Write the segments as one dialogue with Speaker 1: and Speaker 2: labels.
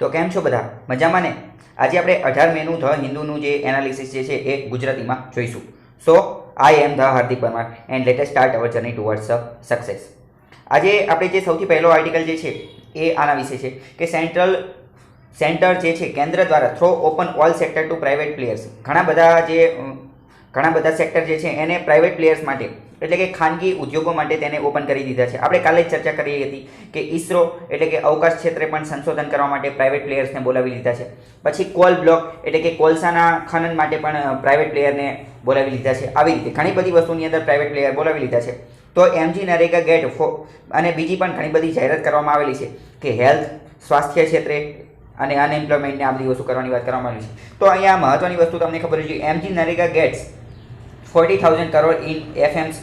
Speaker 1: તો કેમ છો બધા મજામાં ને? આજે આપણે 18 મેનું ધ હિન્દુનું જે એનાલિસિસ જે છે એ ગુજરાતીમાં જોઈશું. So I am the Hardik Parmar and let us start our journey towards success. આજે આપણે જે સૌથી પહેલો આર્ટિકલ જે છે એ આના વિશે છે કે સેન્ટર જે છે કેન્દ્ર દ્વારા throw open all sector to private players. ઘણા બધા સેક્ટર જે છે એને પ્રાઇવેટ પ્લેયર્સ માટે એટલે કે ખાનગી ઉદ્યોગો માટે તેને ઓપન કરી દીધા છે. આપણે કાલે જ ચર્ચા કરી હતી કે ઈસરો એટલે કે અવકાશ ક્ષેત્રે પણ સંશોધન કરવા માટે પ્રાઇવેટ પ્લેયર્સને બોલાવી લીધા છે. પછી કોલ બ્લોક એટલે કે કોલસાના ખનન માટે પણ પ્રાઇવેટ પ્લેયરને બોલાવી લીધા છે. આવી રીતે ઘણી બધી વસ્તુની અંદર પ્રાઇવેટ પ્લેયર બોલાવી લીધા છે. તો એમજી નરેગા ગેટ અને બીજી પણ ઘણી બધી જાહેરાત કરવામાં આવેલી છે કે હેલ્થ સ્વાસ્થ્ય ક્ષેત્રે અને અનએમ્પ્લોયમેન્ટને આ બધી વસ્તુ કરવાની વાત કરવામાં આવી છે. તો અહીંયા મહત્વની વસ્તુ તમને ખબર છે, MG NREGA gets 40,000 crore in FM's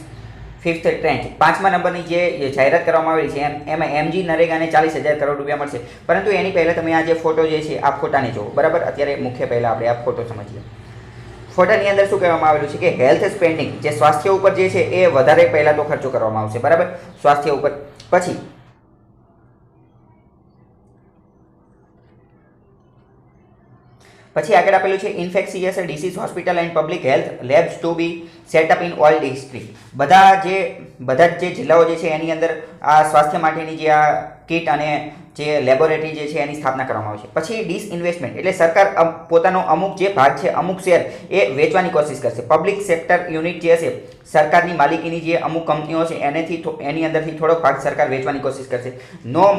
Speaker 1: fifth tranche. 5મા નંબરની જે જાહેરાત કરવામાં આવેલી છે એમાં એમજી નરેગાને 40,000 કરોડ રૂપિયા મળશે. પરંતુ એની પહેલાં તમે આ જે ફોટો જે છે આ ફોટાને જુઓ, બરાબર. અત્યારે મુખ્ય પહેલાં આપણે આ ફોટો સમજીએ. ફોટાની અંદર શું કહેવામાં આવેલું છે કે હેલ્થ સ્પેન્ડિંગ જે સ્વાસ્થ્ય ઉપર જે છે એ વધારે પહેલાં તો ખર્ચો કરવામાં આવશે, બરાબર, સ્વાસ્થ્ય ઉપર. પછી આગળ આપેલું છે infectious disease hospital and public health labs to be setup in all district. બધા જ જે જિલ્લાઓ જે છે એની અંદર આ સ્વાસ્થ્ય માટેની જે આ કિટ અને જે લેબોરેટરી જે છે એની સ્થાપના કરવામાં આવશે. પછી ડિસઇન્વેસ્ટમેન્ટ એટલે સરકાર પોતાનો અમુક જે ભાગ છે, અમુક શેર એ વેચવાની કોશિશ કરશે. પબ્લિક સેક્ટર યુનિટ જે હશે, સરકારની માલિકીની જે અમુક કંપનીઓ છે એની અંદરથી થોડોક ભાગ સરકાર વેચવાની કોશિશ કરશે. No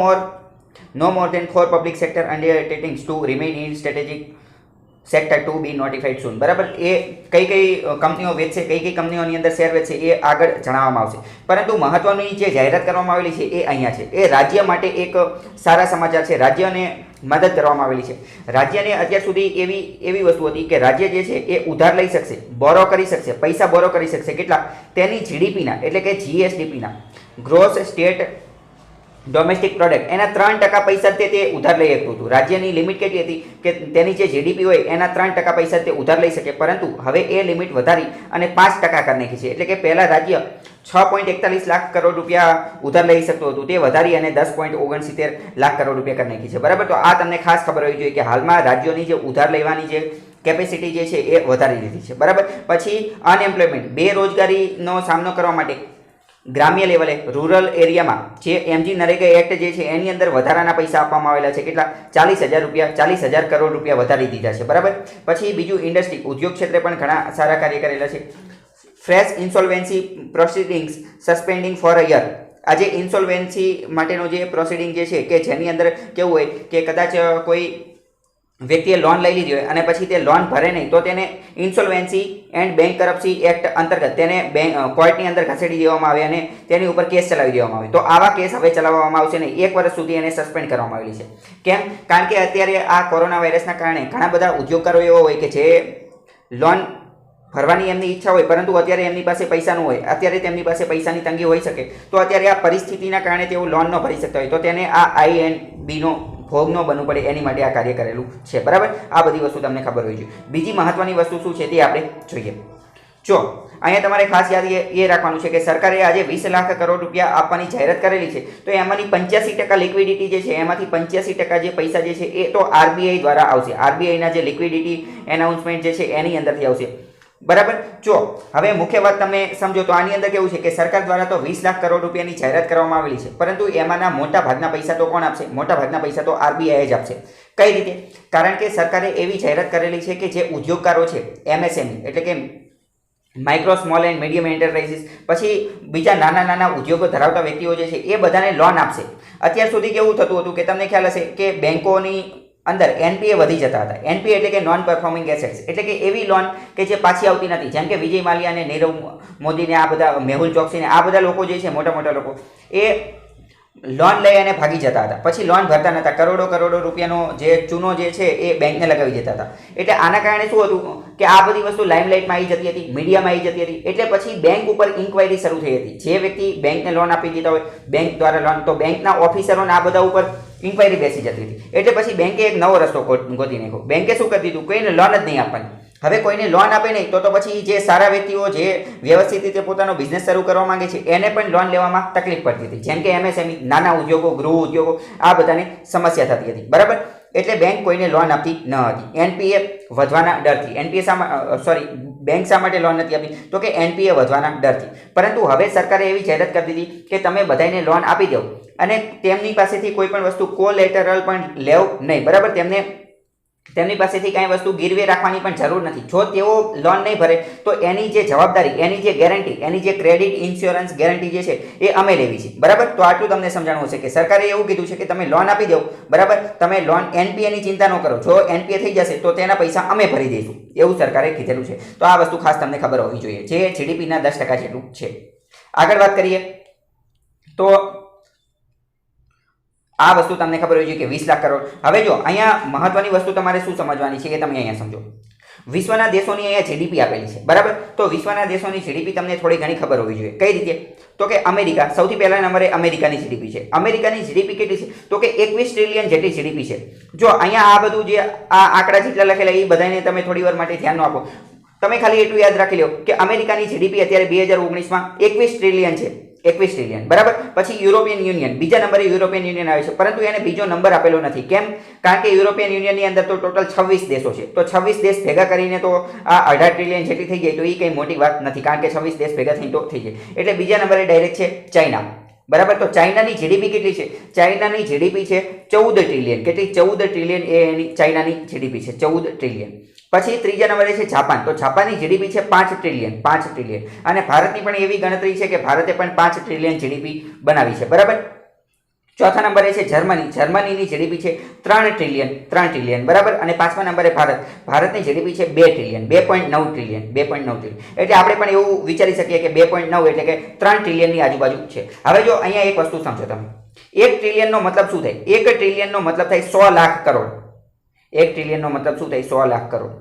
Speaker 1: more than 4 public sector undertakings to remain in strategic sector to be notified soon. બરાબર. એ કઈ કંપનીઓ વેચશે, કઈ કંપનીઓની અંદર શેર વેચશે એ આગળ જણાવવામાં આવશે. પરંતુ મહત્વની જે જાહેરાત કરવામાં આવેલી છે એ અહીંયા છે. એ રાજ્ય માટે એક સારા સમાચાર છે. રાજ્યને મદદ કરવામાં આવેલી છે. રાજ્યને અત્યાર સુધી એવી વસ્તુ હતી કે રાજ્ય જે છે એ ઉધાર લઈ શકશે, બોરો કરી શકશે, પૈસા બોરો કરી શકશે. કેટલા? તેની જીડીપીના એટલે કે જીએસડીપીના ગ્રોસ સ્ટેટ ડોમેસ્ટિક પ્રોડક્ટ એના 3% પૈસા તે ઉધાર લઈ શકતું હતું. રાજ્યની લિમિટ કેટલી હતી કે તેની જે જીડીપી હોય એના 3% પૈસા તે ઉધાર લઈ શકે. પરંતુ હવે એ લિમિટ વધારી અને 5% કરી નાખી છે. એટલે કે પહેલાં રાજ્ય 6.41 લાખ કરોડ રૂપિયા ઉધાર લઈ શકતું હતું, તે વધારી અને 10.69 લાખ કરોડ રૂપિયા કરી નાખી છે, બરાબર. તો આ તમને ખાસ ખબર હોવી જોઈએ કે હાલમાં રાજ્યોની જે ઉધાર લેવાની જે કેપેસિટી જે છે એ વધારી દીધી છે, બરાબર. પછી અનએમ્પ્લોયમેન્ટ બેરોજગારીનો સામનો કરવા માટે ગ્રામ્ય લેવલે રૂરલ એરિયામાં જે એમજી નરેગા એક્ટ જે છે એની અંદર વધારાના પૈસા આપવામાં આવેલા છે. કેટલા? 40,000 કરોડ રૂપિયા વધારી દીધા છે, બરાબર. પછી બીજું ઇન્ડસ્ટ્રી ઉદ્યોગ ક્ષેત્રે પણ ઘણા સારા કાર્ય કરેલા છે. Fresh insolvency proceedings suspending for a year. આ જે ઇન્સોલ્વેન્સી માટેનો જે પ્રોસિડિંગ જે છે કે જેની અંદર કેવું હોય કે કદાચ કોઈ વ્યક્તિએ લોન લઈ લીધી હોય અને પછી તે લોન ભરે નહીં તો તેને ઇન્સોલ્વેન્સી એન્ડ બેંક કરપ્સી એક્ટ અંતર્ગત તેને કોર્ટની અંદર ખસેડી દેવામાં આવે અને તેની ઉપર કેસ ચલાવી દેવામાં આવે. તો આવા કેસ હવે ચલાવવામાં આવશે નહીં. 1 વર્ષ સુધી એને સસ્પેન્ડ કરવામાં આવેલી છે. કેમ? કારણ કે અત્યારે આ કોરોના વાયરસના કારણે ઘણા બધા ઉદ્યોગકારો એવો હોય કે જે લોન ભરવાની એમની ઈચ્છા હોય પરંતુ અત્યારે એમની પાસે પૈસા ન હોય, અત્યારે તેમની પાસે પૈસાની તંગી હોઈ શકે. તો અત્યારે આ પરિસ્થિતિના કારણે તેઓ લોન ન ભરી શકતા હોય તો તેને આ INBનો ભોગ ન બનવું પડે એની માટે આ કાર્ય કરેલું છે, બરાબર. આ બધી વસ્તુ તમને ખબર હોવી જોઈએ. બીજી મહત્વની વસ્તુ શું છે તે આપણે જોઈએ. જો અહીંયા તમારે ખાસ યાદ એ રાખવાનું છે કે સરકારે આજે 20 લાખ કરોડ રૂપિયા આપવાની જાહેરાત કરેલી છે. તો એમાંની 85% લિક્વિડિટી જે છે એમાંથી 85% જે પૈસા જે છે એ તો RBI દ્વારા આવશે. RBIના જે લિક્વિડિટી એનાઉન્સમેન્ટ જે છે એની અંદરથી આવશે, બરાબર. જો હવે મુખ્ય વાત તમે સમજો તો આની અંદર કેવું છે કે સરકાર દ્વારા તો 20 લાખ કરોડ રૂપિયાની જાહેરાત કરવામાં આવેલી છે, પરંતુ એમાંના મોટા ભાગના પૈસા તો કોણ આપશે? મોટા ભાગના પૈસા તો RBI જ આપશે. કઈ રીતે? કારણ કે સરકારે એવી જાહેરાત કરેલી છે કે જે ઉદ્યોગકારો છે, MSME એટલે કે micro small and medium enterprises, પછી બીજા નાના ઉદ્યોગો ધરાવતા વ્યક્તિઓ જે છે એ બધાને લોન આપશે. અત્યાર સુધી કેવું થતું હતું કે તમને ખ્યાલ હશે કે બેંકોની અંદર NPA વધી જતા હતા. NPA એટલે કે નોન પરફોર્મિંગ એસેટ્સ એટલે કે એવી લોન કે જે પાછી આવતી નથી. જેમ કે વિજય માલ્યા અને નીરવ મોદીને આ બધા મેહુલ ચોકસીને આ બધા લોકો જે છે મોટા લોકો એ લોન લઈ અને ભાગી જતા હતા. પછી લોન ભરતા નહોતા. કરોડો રૂપિયાનો જે ચૂનો જે છે એ બેંકને લગાવી દેતા હતા. એટલે આના કારણે શું હતું કે આ બધી વસ્તુ લાઇમલાઇટમાં આવી જતી હતી, મીડિયામાં આવી જતી હતી. એટલે પછી બેંક ઉપર ઇન્ક્વાયરી શરૂ થઈ હતી. જે વ્યક્તિ બેંકને લોન આપી દીધા હોય બેંક દ્વારા લોન, તો બેંકના ઓફિસરોને આ બધા ઉપર ઇન્ક્વાયરી બેસી જતી હતી. એટલે પછી બેંકે એક નવો રસ્તો ગોતી નાખ્યો. બેંકે શું કરી દીધું? કોઈને લોન જ નહીં આપવાની. હવે કોઈને લોન આપે નહીં તો પછી જે સારા વ્યક્તિઓ જે વ્યવસ્થિત રીતે પોતાનો બિઝનેસ શરૂ કરવા માંગે છે એને પણ લોન લેવામાં તકલીફ પડતી હતી. જેમ કે MSME નાના ઉદ્યોગો, ગૃહ ઉદ્યોગો, આ બધાને સમસ્યા થતી હતી, બરાબર. એટલે બેંક કોઈને લોન આપતી ન હતી. એનપીએ વધવાના ડરથી. બેંક શા માટે લોન નથી આપતી? તો કે એનપીએ વધવાના ડરથી. પરંતુ હવે સરકારે એવી જાહેરાત કરી દીધી કે તમે બધાને લોન આપી દો અને તેમની પાસેથી કોઈ પણ વસ્તુ કોલેટરલ પણ લેવ નહીં, બરાબર. તેમની પાસેથી કાંઈ વસ્તુ ગીરવે રાખવાની પણ જરૂર નથી. જો તેઓ લોન નહીં ભરે તો એની જે જવાબદારી, એની જે ગેરંટી, એની જે ક્રેડિટ ઇન્સ્યોરન્સ ગેરંટી જે છે એ અમે લેવી છે, બરાબર. તો આટલું તમને સમજાણવું હશે કે સરકારે એવું કીધું છે કે તમે લોન આપી દો, બરાબર. તમે લોન એનપીએની ચિંતા ન કરો. જો એનપીએ થઈ જશે તો તેના પૈસા અમે ભરી દઈશું, એવું સરકારે કીધેલું છે. તો આ વસ્તુ ખાસ તમને ખબર હોવી જોઈએ, જે જીડીપીના 10% જેટલું છે. આગળ વાત કરીએ તો આ વસ્તુ તમને ખબર હોવી જોઈએ કે 20 લાખ કરોડ. હવે જો અહીંયા મહત્વની વસ્તુ તમારે શું સમજવાની છે એ તમે અહીંયા સમજો. વિશ્વના દેશોની અહીંયા જીડીપી આપેલી છે, બરાબર. તો વિશ્વના દેશોની જીડીપી તમને થોડી ઘણી ખબર હોવી જોઈએ. કઈ રીતે? તો કે અમેરિકા સૌથી પહેલા નંબરે અમેરિકાની જીડીપી છે. અમેરિકાની જીડીપી કેટલી છે? તો કે 21 ટ્રિલિયન જેટલી જીડીપી છે. જો અહીંયા આ બધું જે આ આંકડા જેટલા લખેલા એ બધાને તમે થોડી વાર માટે ધ્યાન આપો. તમે ખાલી એટલું યાદ રાખી લો કે અમેરિકાની જીડીપી અત્યારે 2019માં 21 ટ્રિલિયન છે. 21 ટ્રિલિયન, બરાબર. પછી યુરોપિયન યુનિયન, બીજા નંબરે યુરોપિયન યુનિયન આવે છે, પરંતુ એને બીજો નંબર આપેલો નથી. કેમ? કારણ કે યુરોપિયન યુનિયનની અંદર તો ટોટલ 26 દેશો છે. તો 26 દેશ ભેગા કરીને તો આ 18 ટ્રિલિયન જેટલી થઈ જાય, તો એ કંઈ મોટી વાત નથી, કારણ કે 26 દેશ ભેગા થઈને તો થઈ જાય. એટલે બીજા નંબરે ડાયરેક્ટ છે ચાઇના, બરાબર. તો ચાઇનાની જીડીપી કેટલી છે? ચાઇનાની જીડીપી છે 14 ટ્રિલિયન. કેટલી? 14 ટ્રિલિયન એ એની ચાઇનાની જીડીપી છે, 14 ટ્રિલિયન. પછી ત્રીજા નંબરે છે જાપાન. તો જાપાનની જીડીપી છે 5 ટ્રિલિયન, 5 ટ્રિલિયન. અને ભારતની પણ એવી ગણતરી છે કે ભારતે પણ 5 ટ્રિલિયન જીડીપી બનાવી છે, બરાબર. ચોથા નંબરે છે જર્મની. જર્મનીની જીડીપી છે 3 ટ્રિલિયન, 3 ટ્રિલિયન, બરાબર. અને પાંચમા નંબરે ભારત. ભારતની જીડીપી છે 2 ટ્રિલિયન, 2.9 ટ્રિલિયન, 2.9 ટ્રિલિયન. એટલે આપણે પણ એવું વિચારી શકીએ કે 2.9 એટલે કે 3 ટ્રિલિયનની આજુબાજુ છે. હવે જો અહીંયા એક વસ્તુ સમજો તમે. 1 ટ્રિલિયનનો મતલબ શું થાય? 1 ટ્રિલિયનનો મતલબ થાય 100 લાખ કરોડ. 1 ટ્રિલિયનનો મતલબ શું થાય? 100 લાખ કરોડ.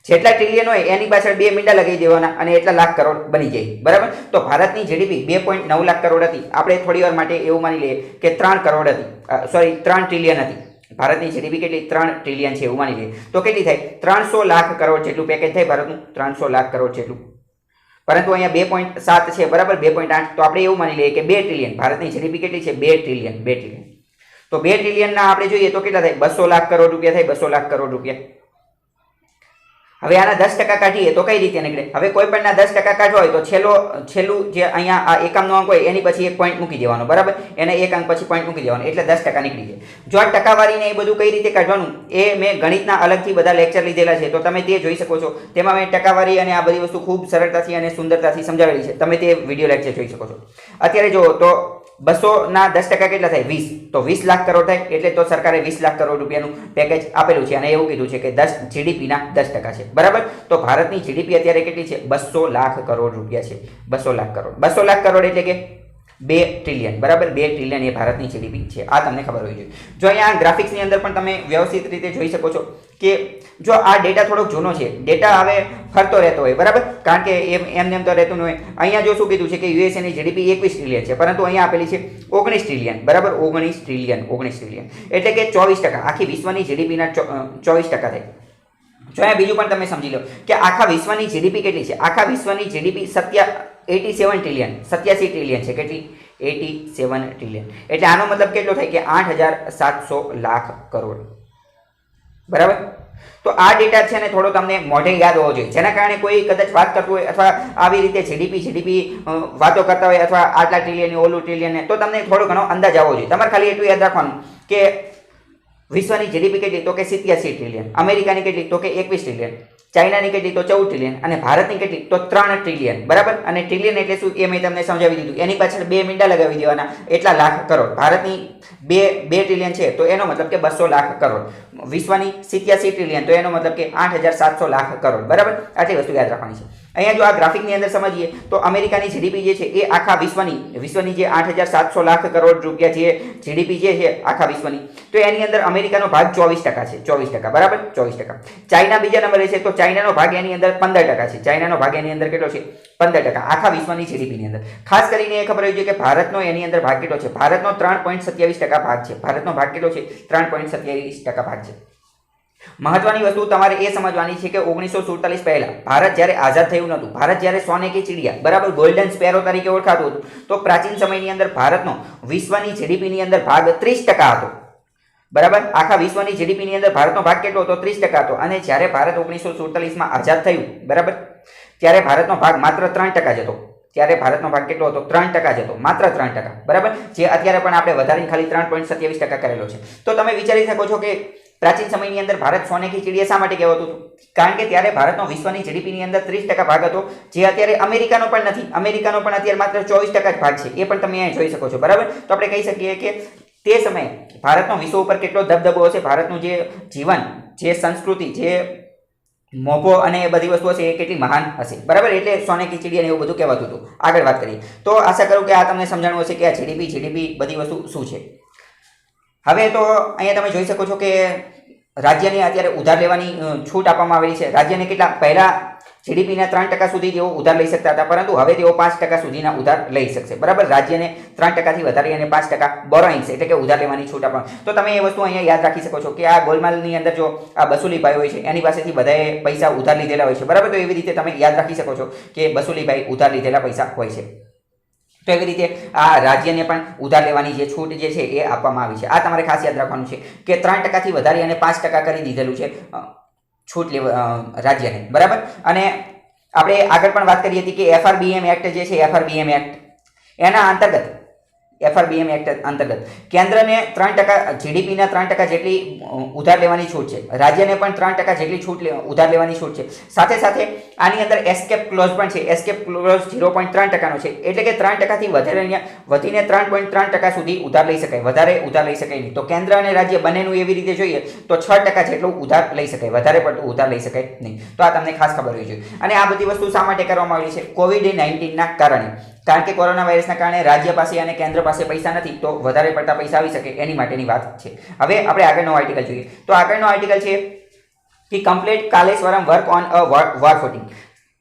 Speaker 1: જેટલા ટ્રિલિયન હોય એની પાછળ 2 મીંડા લગાવી દેવાના અને એટલા લાખ કરોડ બની જાય, બરાબર. તો ભારતની જીડીપી 2.9 લાખ કરોડ હતી. આપણે થોડી વાર માટે એવું માની લઈએ કે 3 કરોડ હતી, 3 ટ્રિલિયન હતી. ભારતની જીડીપી કેટલી? 3 ટ્રિલિયન છે એવું માની લઈએ. તો કેટલી થાય? 300 લાખ કરોડ જેટલું પેકેજ થાય ભારતનું, 300 લાખ કરોડ જેટલું. પરંતુ અહીંયા 2.7 છે, બરાબર, 2.8. તો આપણે એવું માની લઈએ કે 2 ટ્રિલિયન. ભારતની જીડીપી કેટલી છે? 2 ટ્રિલિયન, 2 ટ્રિલિયન. તો 2 ટ્રિલિયનના આપણે જોઈએ તો કેટલા થાય? 200 લાખ કરોડ રૂપિયા થાય, 200 લાખ કરોડ રૂપિયા. હવે આના 10% કાઢીએ તો કઈ રીતે નીકળે? હવે કોઈ પણના 10% કાઢવા હોય તો છેલ્લું જે અહીંયા આ એકમનો અંક હોય એની પછી એક પોઈન્ટ મૂકી દેવાનો, બરાબર. એને એક અંક પછી પોઈન્ટ મૂકી દેવાનો એટલે 10% નીકળી જાય. જો આ ટકાવારીને એ બધું કઈ રીતે કાઢવાનું એ મેં ગણિતના અલગથી બધા લેક્ચર લીધેલા છે, તો તમે તે જોઈ શકો છો. તેમાં મેં ટકાવારી અને આ બધી વસ્તુ ખૂબ સરળતાથી અને સુંદરતાથી સમજાવેલી છે. તમે તે વિડીયો લેક્ચર જોઈ શકો છો. અત્યારે જો તો 200ના 10% કેટલા થાય? 20. તો 20 લાખ કરોડ થાય. એટલે તો સરકારે 20 લાખ કરોડ રૂપિયાનું પેકેજ આપેલું છે અને એવું કીધું છે કે 10 જીડીપીના 10% છે, બરાબર. તો ભારતની જીડીપી અત્યારે કેટલી છે? 200 લાખ કરોડ રૂપિયા છે. 200 લાખ કરોડ. 200 લાખ કરોડ એટલે કે 2 ટ્રિલિયન, બરાબર. 2 ટ્રિલિયન એ ભારતની જીડીપી છે. આ તમને ખબર હોવી જોઈએ. જો અહીંયા ગ્રાફિક્સની અંદર પણ તમે વ્યવસ્થિત રીતે જોઈ શકો છો કે જો આ ડેટા થોડોક જૂનો છે, ડેટા હવે ફરતો રહેતો હોય, બરાબર. કારણ કે એમ તો રહેતું ન હોય. અહીંયા જો શું કીધું છે કે યુએસએની જીડીપી 21 ટ્રિલિયન છે, પરંતુ અહીંયા આપેલી છે 19 ટ્રિલિયન, બરાબર. 19 ટ્રિલિયન, 19 ટ્રિલિયન એટલે કે 24%. આખી વિશ્વની જીડીપીના 24% થાય. જો અહીંયા બીજું પણ તમે સમજી લો કે આખા વિશ્વની જીડીપી કેટલી છે? આખા વિશ્વની જીડીપી 87 ટ્રિલિયન, 87 ટ્રિલિયન છે. કેટલી? 87 ટ્રિલિયન. એટલે આનો મતલબ કેટલો થાય કે 8,700 લાખ કરોડ, બરાબર. તો આ ડેટા છે ને થોડો તમને મોઢે યાદ હોવો જોઈએ, જેના કારણે કોઈ કદાચ વાત કરતું હોય અથવા આવી રીતે જીડીપી વાતો કરતા હોય અથવા આટલા ટ્રિલિયન ઓલું ટ્રિલિયન, તો તમને થોડો ઘણો અંદાજ આવવો જોઈએ. તમારે ખાલી એટલું યાદ રાખવાનું કે વિશ્વની જીડીપી કેટલી? તો કે 87 ટ્રિલિયન. અમેરિકાની કેટલી? તો કે 21 ટ્રિલિયન. ચાઇનાની કેટલી? તો 14 ટ્રિલિયન. અને ભારતની કેટલી? તો 3 ટ્રિલિયન, બરાબર. અને ટ્રિલિયન એટલે શું એ મેં તમને સમજાવી દીધું. એની પાછળ 2 મીંડા લગાવી દેવાના એટલા લાખ કરોડ. ભારતની 2 ટ્રિલિયન છે તો એનો મતલબ કે 200 લાખ કરોડ. વિશ્વની 87 ટ્રિલિયન તો એનો મતલબ કે 8,700 લાખ કરોડ, બરાબર. આટલી વસ્તુ યાદ રાખવાની છે. અહીંયા જો આ ગ્રાફિકની અંદર સમજીએ તો અમેરિકાની જીડીપી જે છે એ આખા વિશ્વની જે 8,700 લાખ કરોડ રૂપિયા જે જીડીપી જે છે આખા વિશ્વની, તો એની અંદર અમેરિકાનો ભાગ 24% છે. 24%, બરાબર. 24%. ચાઇના બીજા નંબરે છે તો ચાઇનાનો ભાગ એની અંદર 15% છે. ચાઇનાનો ભાગ એની અંદર કેટલો છે? 15% આખા વિશ્વની જીડીપીની અંદર. ખાસ કરીને એ ખબર હોવી જોઈએ કે ભારતનો એની અંદર ભાગ કેટલો છે? ભારતનો 3.27% ભાગ છે. ભારતનો ભાગ કેટલો છે? 3.27% ભાગ છે. મહત્વની વસ્તુ તમારે એ સમજવાની છે કે 1947 પહેલા ભારત જ્યારે આઝાદ થયું નહોતું, ભારત જ્યારે સોને કી ચીડિયા, બરાબર, ગોલ્ડન સ્પેરો તરીકે ઓળખાતું હતું, તો પ્રાચીન સમયની અંદર ભારતનો વિશ્વની જીડીપીની અંદર ભાગ 30% હતો, બરાબર. આખા વિશ્વની જીડીપીની અંદર ભારતનો ભાગ કેટલો હતો? 30% હતો. અને જ્યારે ભારત 1947માં આઝાદ થયું, બરાબર, ત્યારે ભારતનો ભાગ માત્ર 3% જ હતો. ત્યારે ભારતનો ભાગ કેટલો હતો? 3% જ હતો, માત્ર 3%, બરાબર. જે અત્યારે પણ આપણે વધારીને ખાલી 3.27% કરેલો છે. તો તમે વિચારી શકો છો કે પ્રાચીન સમયની અંદર ભારત સોને કી ચીડિયા શા માટે કહેવાતું હતું? કારણ કે ત્યારે ભારતનો વિશ્વની જીડીપીની અંદર 30% ભાગ હતો, જે અત્યારે અમેરિકાનો પણ નથી. અમેરિકાનો પણ અત્યારે માત્ર 24% જ ભાગ છે. એ પણ તમે અહીંયા જોઈ શકો છો, બરાબર. તો આપણે કહી શકીએ કે તે સમયે ભારતનો વિશ્વ ઉપર કેટલો દબદબો હશે, ભારતનું જે જીવન, જે સંસ્કૃતિ, જે મોભો અને એ બધી વસ્તુઓ છે એ કેટલી મહાન હશે, બરાબર. એટલે સોને કી ચીડિયા ને એવું બધું કહેવાતું હતું. આગળ વાત કરીએ તો આશા કરું કે આ તમને સમજાણું હશે કે આ જીડીપી બધી વસ્તુ શું છે. હવે તો અહીંયા તમે જોઈ શકો છો કે રાજ્યને અત્યારે ઉધાર લેવાની છૂટ આપવામાં આવેલી છે. રાજ્યને કેટલા પહેલા જીડીપીના 3% સુધી તેઓ ઉધાર લઈ શકતા હતા, પરંતુ હવે તેઓ 5% સુધીના ઉધાર લઈ શકશે, બરાબર. રાજ્યને 3%થી વધારી અને 5% બોરોઇંગ્સ એટલે કે ઉધાર લેવાની છૂટ આપવામાં. તો તમે એ વસ્તુ અહીંયા યાદ રાખી શકો છો કે આ ગોલમાલની અંદર જો આ બસુલીભાઈ હોય છે એની પાસેથી બધાએ પૈસા ઉધાર લીધેલા હોય છે, બરાબર. તો એવી રીતે તમે યાદ રાખી શકો છો કે બસુલીભાઈ ઉધાર લીધેલા પૈસા હોય છે. તો એવી રીતે આ રાજ્યને પણ ઉધાર લેવાની જે છૂટ જે છે એ આપવામાં આવી છે. આ તમારે ખાસ યાદ રાખવાનું છે કે 3%થી વધારી અને 5% કરી દીધેલું છે છૂટ રાજ્યને, બરાબર. અને આપણે આગળ પણ વાત કરી હતી કે FRBM એક્ટ જે છે, FRBM એક્ટ એના અંતર્ગત FRBM એક્ટ અંતર્ગત કેન્દ્રને 3% જીડીપીના 3% જેટલી ઉધાર લેવાની છૂટ છે. રાજ્યને પણ 3% જેટલી છૂટ ઉધાર લેવાની છૂટ છે. સાથે સાથે આની અંદર એસ્કેપ ક્લોઝ પણ છે. એસ્કેપ ક્લોઝ 0.3%નો છે, એટલે કે 3%થી વધીને 3.3% સુધી ઉધાર લઈ શકાય, વધારે ઉધાર લઈ શકાય નહીં. તો કેન્દ્ર અને રાજ્ય બંનેનું એવી રીતે જોઈએ તો 6% જેટલું ઉધાર લઈ શકાય, વધારે પડતું ઉધાર લઈ શકાય નહીં. તો આ તમને ખાસ ખબર હોવી જોઈએ. અને આ બધી વસ્તુ શા માટે કરવામાં આવી છે? COVID-19ના કારણે. કારણ કે કોરોના વાયરસના કારણે રાજ્ય પાસે અને કેન્દ્ર પાસે પૈસા નથી, તો વધારે પડતા પૈસા આવી શકે એની માટેની વાત છે. હવે આપણે આગળનો આર્ટિકલ જોઈએ તો આગળનો આર્ટિકલ છે કે complete Kaleshwaram work on a war footing.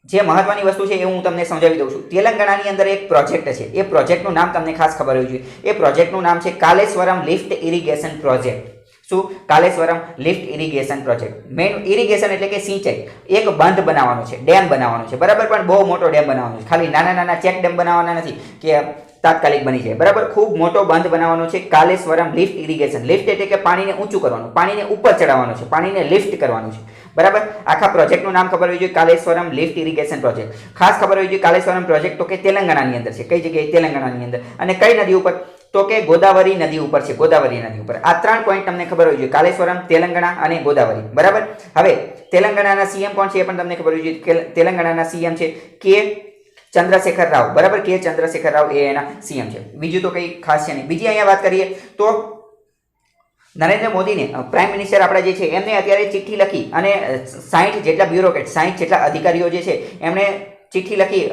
Speaker 1: જે મહત્વની વસ્તુ છે એ હું તમને સમજાવી દઉં છું. તેલંગાણાની અંદર એક પ્રોજેક્ટ છે, એ પ્રોજેક્ટનું નામ તમને ખાસ ખબર હોવી જોઈએ. એ પ્રોજેક્ટનું નામ છે કાલેશ્વરમ લિફ્ટ ઇરિગેશન પ્રોજેક્ટ. શું? Kaleshwaram lift irrigation project. Main irrigation એટલે કે સિંચાઈ. એક બંધ બનાવવાનો છે, ડેમ બનાવવાનો છે, બરાબર. પણ બહુ મોટો ડેમ બનાવવાનો છે, ખાલી નાના નાના ચેક ડેમ બનાવવાના નથી કે તાત્કાલિક બની જાય, બરાબર. ખૂબ મોટો બંધ બનાવવાનો છે, કાલેશ્વરમ લિફ્ટ ઇરિગેશન. લિફ્ટ એટલે કે પાણીને ઊંચું કરવાનું, પાણીને ઉપર ચડાવવાનું છે, પાણીને લિફ્ટ કરવાનું છે, બરાબર. આખા પ્રોજેક્ટનું નામ ખબર હોવી જોઈએ, કાલેશ્વરમ લિફ્ટ ઇરિગેશન પ્રોજેક્ટ. ખાસ ખબર હોવી જોઈએ કાલેશ્વરમ પ્રોજેક્ટ તો કે તેલંગાણાની અંદર છે. કઈ જગ્યાએ? તેલંગાણાની અંદર. અને કઈ નદી ઉપર? તો કે ગોદાવરી નદી ઉપર છે, ગોદાવરી નદી ઉપર. આ 3 પોઈન્ટ તમને ખબર હોવી જોઈએ, કાલેશ્વરમ, તેલંગાણા અને ગોદાવરી, બરાબર. હવે તેલંગાણાના સીએમ કોણ છે એ પણ તમને ખબર હોવી જોઈએ. તેલંગાણાના સીએમ છે કે ચંદ્રશેખર રાવ, બરાબર. કે ચંદ્રશેખર રાવ એ એના સીએમ છે. બીજું તો કંઈ ખાસ છે નહીં. બીજી અહીંયા વાત કરીએ તો નરેન્દ્ર મોદીને પ્રાઇમ મિનિસ્ટર આપણા જે છે એમને અત્યારે ચિઠ્ઠી લખી અને 60 જેટલા બ્યુરોક્રેટ, 60 જેટલા અધિકારીઓ જે છે એમણે ચિઠ્ઠી લખી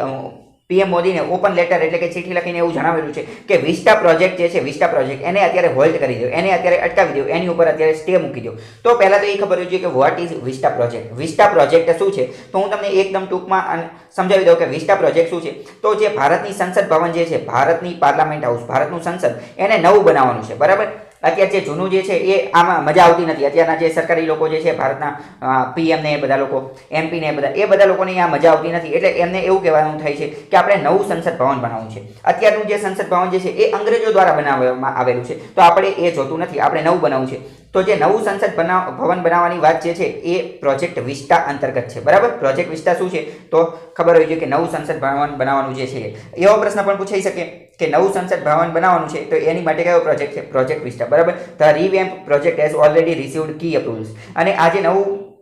Speaker 1: પીએમ મોદીને, ઓપન લેટર એટલે કે ચિઠ્ઠી લખીને એવું જણાવેલું છે કે વિસ્ટા પ્રોજેક્ટ જે છે, વિસ્ટા પ્રોજેક્ટ એને અત્યારે હોલ્ડ કરી દો, એને અત્યારે અટકાવી દો, એની ઉપર અત્યારે સ્ટે મૂકી દો. તો પહેલા તો એ ખબર હોવી જોઈએ કે what is vista project. Vista project શું છે તો હું તમને એકદમ ટૂંકમાં સમજાવી દઉં કે વિસ્ટા પ્રોજેક્ટ શું છે. તો જે ભારતની સંસદ ભવન જે છે, ભારતની પાર્લામેન્ટ હાઉસ, ભારતનું સંસદ, એને નવું બનાવવાનું છે, બરાબર. અત્યારે જે જૂનું જે છે એ આમાં મજા આવતી નથી. અત્યારના જે સરકારી લોકો જે છે, ભારતના પીએમ ને એ બધા લોકો, એમપી ને એ બધા લોકોને આ મજા આવતી નથી. એટલે એમને એવું કહેવાનું થાય છે કે આપણે નવું સંસદ ભવન બનાવવું છે. અત્યારનું જે સંસદ ભવન જે છે એ અંગ્રેજો દ્વારા બનાવવામાં આવેલું છે, તો આપણે એ જોતું નથી, આપણે નવું બનાવવું છે. તો જે નવું સંસદ ભવન બનાવવાની વાત જે છે એ પ્રોજેક્ટ વિસ્ટા અંતર્ગત છે, બરાબર. પ્રોજેક્ટ વિસ્ટા શું છે તો ખબર હોવી જોઈએ કે નવું સંસદ ભવન બનાવવાનું જે છે. એવો પ્રશ્ન પણ પૂછાઈ શકે કે નવું સંસદ ભવન બનાવવાનું છે તો એની માટે કયો પ્રોજેક્ટ છે? પ્રોજેક્ટ વિસ્ટા, બરાબર. The revamp project has already received key approvals. અને આ જે નવું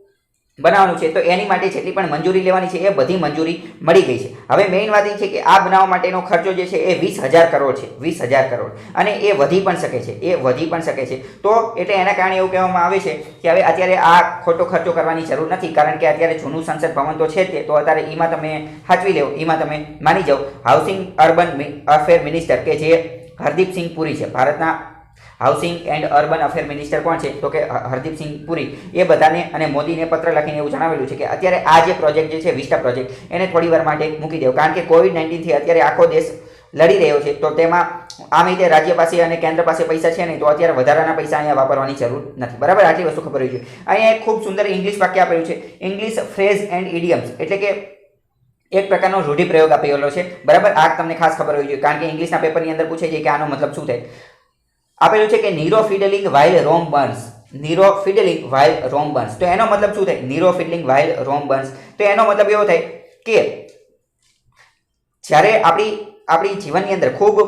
Speaker 1: બનાવવાનું છે તો એની માટે જેટલી પણ મંજૂરી લેવાની છે એ બધી મંજૂરી મળી ગઈ છે. હવે મેઇન વાત એ છે કે આ બનાવવા માટેનો ખર્ચો જે છે એ 20,000 કરોડ છે, 20,000 કરોડ. અને એ વધી પણ શકે છે, એ વધી પણ શકે છે. તો એટલે એના કારણે એવું કહેવામાં આવે છે કે હવે અત્યારે આ ખોટો ખર્ચો કરવાની જરૂર નથી, કારણ કે અત્યારે જૂનું સંસદ ભવન તો છે તે, તો અત્યારે એમાં તમે સાચવી લેવો, એમાં તમે માની જાઓ. હાઉસિંગ અર્બન અફેર મિનિસ્ટર કે જે હરદીપસિંહ પુરી છે, ભારતના housing and urban affair minister કોણ છે તો કે હરદીપસિંહ પુરી, એ બધાને અને મોદીને પત્ર લખીને એવું જણાવેલું છે કે અત્યારે આ જે પ્રોજેક્ટ જે છે વિસ્ટા પ્રોજેક્ટ એને થોડી વાર માટે મૂકી દેવો, કારણ કે COVID-19 થી અત્યારે આખો દેશ લડી રહ્યો છે. તો તેમાં આમ રીતે રાજ્ય પાસે અને કેન્દ્ર પાસે પૈસા છે નહીં, તો અત્યારે વધારાના પૈસા અહીંયા વાપરવાની જરૂર નથી, બરાબર. આટલી વસ્તુ ખબર હોવી જોઈએ. અહીંયા એક ખૂબ સુંદર ઇંગ્લિશ વાક્ય આપેલું છે, ઇંગ્લિશ ફ્રેઝ એન્ડ ઇડિયમ્સ, એટલે કે એક પ્રકારનો રૂઢિપ્રયોગ આપેલો છે, બરાબર. આ તમને ખાસ ખબર હોવી જોઈએ, કારણ કે ઇંગ્લિશના પેપરની અંદર પૂછાઈ જાય કે આનો મતલબ શું થાય. આપેલું છે કે નીરો ફિડલિંગ વાઇલ રોમ બર્ન્સ. નીરો ફિડલિંગ વાઇલ રોમ બર્ન્સ. તો એનો મતલબ શું થાય? નીરો ફિડલિંગ વાઇલ રોમ બર્ન્સ. તો એનો મતલબ એવો થાય કે જ્યારે આપણી જીવનની અંદર ખૂબ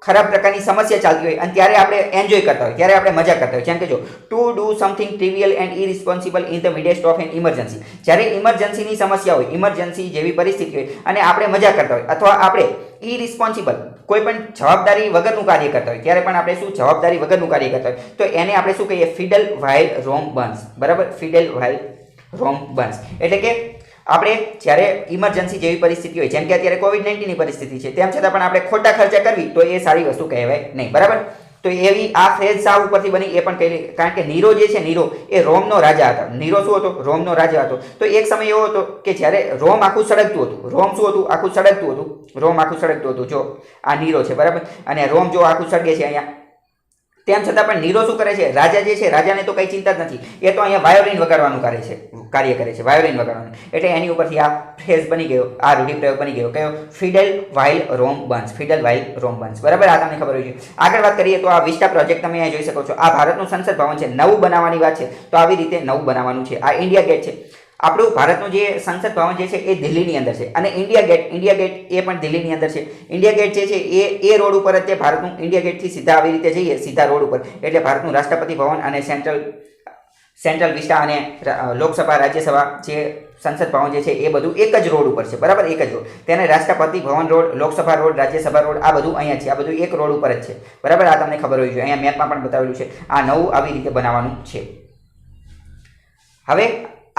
Speaker 1: ખરાબ પ્રકારની સમસ્યા ચાલતી હોય અને ત્યારે આપણે એન્જોય કરતા હોય, ત્યારે આપણે મજા કરતા હોય. જેમ કે જો to do something trivial and irresponsible in the midst of an emergency. જ્યારે ઇમરજન્સીની સમસ્યા હોય, ઇમરજન્સી જેવી પરિસ્થિતિ હોય અને આપણે મજા કરતા હોય, અથવા આપણે ઇરિસ્પોન્સિબલ કોઈ પણ જવાબદારી વગરનું કાર્ય કરતા હોય, ત્યારે પણ આપણે શું જવાબદારી વગરનું કાર્ય કરતા હોય, તો એને આપણે શું કહીએ? ફિડલ વાઇલ રોમ બર્ન્સ. બરાબર, ફિડલ વાઇલ રોમ બર્ન્સ. એટલે કે આપણે જ્યારે ઇમરજન્સી જેવી પરિસ્થિતિ હોય, જેમ કે અત્યારે કોવિડ-19ની પરિસ્થિતિ છે, તેમ છતાં પણ આપણે ખોટા ખર્ચા કરવી તો એ સારી વસ્તુ કહેવાય નહીં. બરાબર, તો એવી આ ફ્રેઝ શા ઉપરથી બની એ પણ કહી, કારણ કે નીરો જે છે, નીરો એ રોમનો રાજા હતા. નીરો શું હતો? રોમનો રાજા હતો. તો એક સમય એવો હતો કે જ્યારે રોમ આખું સળગતું હતું. રોમ શું હતું? આખું સળગતું હતું. રોમ આખું સળગતું હતું. જો આ નીરો છે, બરાબર, અને રોમ જો આખું સળગે છે અહીંયા, તેમ છતાં પણ નીરો શું કરે છે? રાજા જે છે, રાજાને તો કઈ ચિંતા જ નથી. એ તો અહીંયા વાયોલિન વગાડવાનું કાર્ય કરે છે, વાયોલિન વગાડવાનું. એટલે એની ઉપરથી આ ફ્રેઝ બની ગયો, આ રૂઢિપ્રયોગ બની ગયો. કયો? ફિડલ વાઇલ રોમ બર્ન્સ. ફિડલ વાઇલ રોમ બર્ન્સ. બરાબર, આ તમને ખબર હોય છે. આગળ વાત કરીએ તો આ વિસ્ટા પ્રોજેક્ટ તમે અહીંયા જોઈ શકો છો. આ ભારતનું સંસદ ભવન છે. નવું બનાવવાની વાત છે, તો આવી રીતે નવું બનાવવાનું છે. આ ઇન્ડિયા ગેટ છે. આપણું ભારતનું જે સંસદ ભવન જે છે એ દિલ્હીની અંદર છે, અને ઇન્ડિયા ગેટ એ પણ દિલ્હીની અંદર છે. ઇન્ડિયા ગેટ જે છે એ રોડ ઉપર જ છે. ભારતનું ઇન્ડિયા ગેટથી સીધા આવી રીતે જઈએ, સીધા રોડ ઉપર, એટલે ભારતનું રાષ્ટ્રપતિ ભવન અને સેન્ટ્રલ વિસ્ટા અને લોકસભા રાજ્યસભા જે સંસદ ભવન જે છે એ બધું એક જ રોડ ઉપર છે. બરાબર, એક જ રોડ. તેને Rashtrapati Bhavan road, Lok Sabha road, Rajya Sabha road, આ બધું અહીંયા છે. આ બધું એક રોડ ઉપર જ છે. બરાબર, આ તમને ખબર હોવી જોઈએ. અહીંયા મેપમાં પણ બતાવેલું છે. આ નવું આવી રીતે બનાવવાનું છે. હવે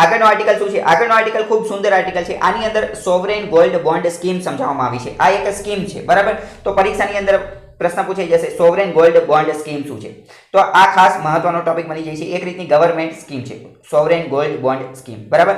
Speaker 1: આગળનો આર્ટિકલ શું છે? આગળનો આર્ટિકલ ખૂબ સુંદર આર્ટિકલ છે. આની અંદર સોવરેન ગોલ્ડ બોન્ડ સ્કીમ સમજાવવામાં આવી છે. આ એક સ્કીમ છે. બરાબર, તો પરીક્ષાની અંદર પ્રશ્ન પૂછાઈ જશે, સોવરેન ગોલ્ડ બોન્ડ સ્કીમ શું છે? તો આ ખાસ મહત્વનો ટોપિક બની જાય છે. એક રીતની ગવર્મેન્ટ સ્કીમ છે, સોવરેન ગોલ્ડ બોન્ડ સ્કીમ. બરાબર,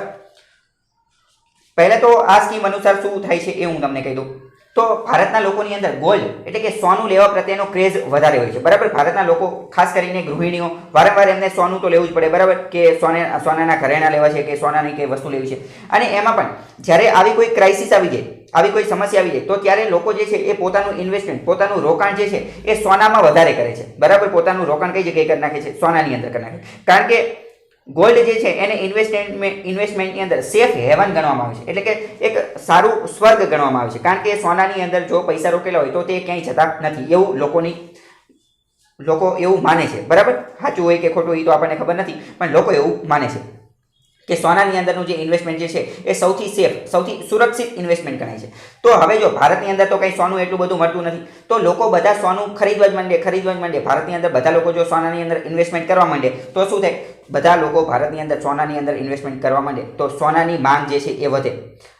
Speaker 1: પહેલા તો આ સ્કીમ અનુસાર શું થાય છે એ હું તમને કહી દઉં. તો ભારતના લોકોની અંદર ગોલ્ડ એટલે કે સોનું લેવા પ્રત્યેનો ક્રેઝ વધારે હોય છે. બરાબર, ભારતના લોકો, ખાસ કરીને ગૃહિણીઓ, વારંવાર એમને સોનું તો લેવું જ પડે. બરાબર, કે સોનાના ઘરેણાં લેવા છે, કે સોનાની કઈ વસ્તુ લેવી છે. અને એમાં પણ જ્યારે આવી કોઈ ક્રાઇસિસ આવી જાય, આવી કોઈ સમસ્યા આવી જાય, તો ત્યારે લોકો જે છે એ પોતાનું ઇન્વેસ્ટમેન્ટ, પોતાનું રોકાણ જે છે એ સોનામાં વધારે કરે છે. બરાબર, પોતાનું રોકાણ કઈ જગ્યાએ કરી નાખે છે? સોનાની અંદર કરી નાખે. કારણ કે ગોલ્ડ જે છે એને ઇન્વેસ્ટમેન્ટની અંદર સેફ હેવન ગણવામાં આવે છે. એટલે કે એક સારું સ્વર્ગ ગણવામાં આવે છે. કારણ કે સોનાની અંદર જો પૈસા રોકેલા હોય તો તે ક્યાંય જતા નથી, એવું લોકો એવું માને છે. બરાબર, સાચું હોય કે ખોટું એ તો આપણને ખબર નથી, પણ લોકો એવું માને છે કે સોનાની અંદરનું જે ઇન્વેસ્ટમેન્ટ જે છે એ સૌથી સેફ, સૌથી સુરક્ષિત ઇન્વેસ્ટમેન્ટ ગણાય છે. તો હવે જો ભારતની અંદર તો કંઈ સોનું એટલું બધું મળતું નથી, તો લોકો બધા સોનું ખરીદવા જ માંડે. ભારતની અંદર બધા લોકો જો સોનાની અંદર ઇન્વેસ્ટમેન્ટ કરવા માંડે તો શું થાય? બધા લોકો ભારતની અંદર સોનાની અંદર ઇન્વેસ્ટમેન્ટ કરવા માંડે તો સોનાની માંગ જે છે એ વધે.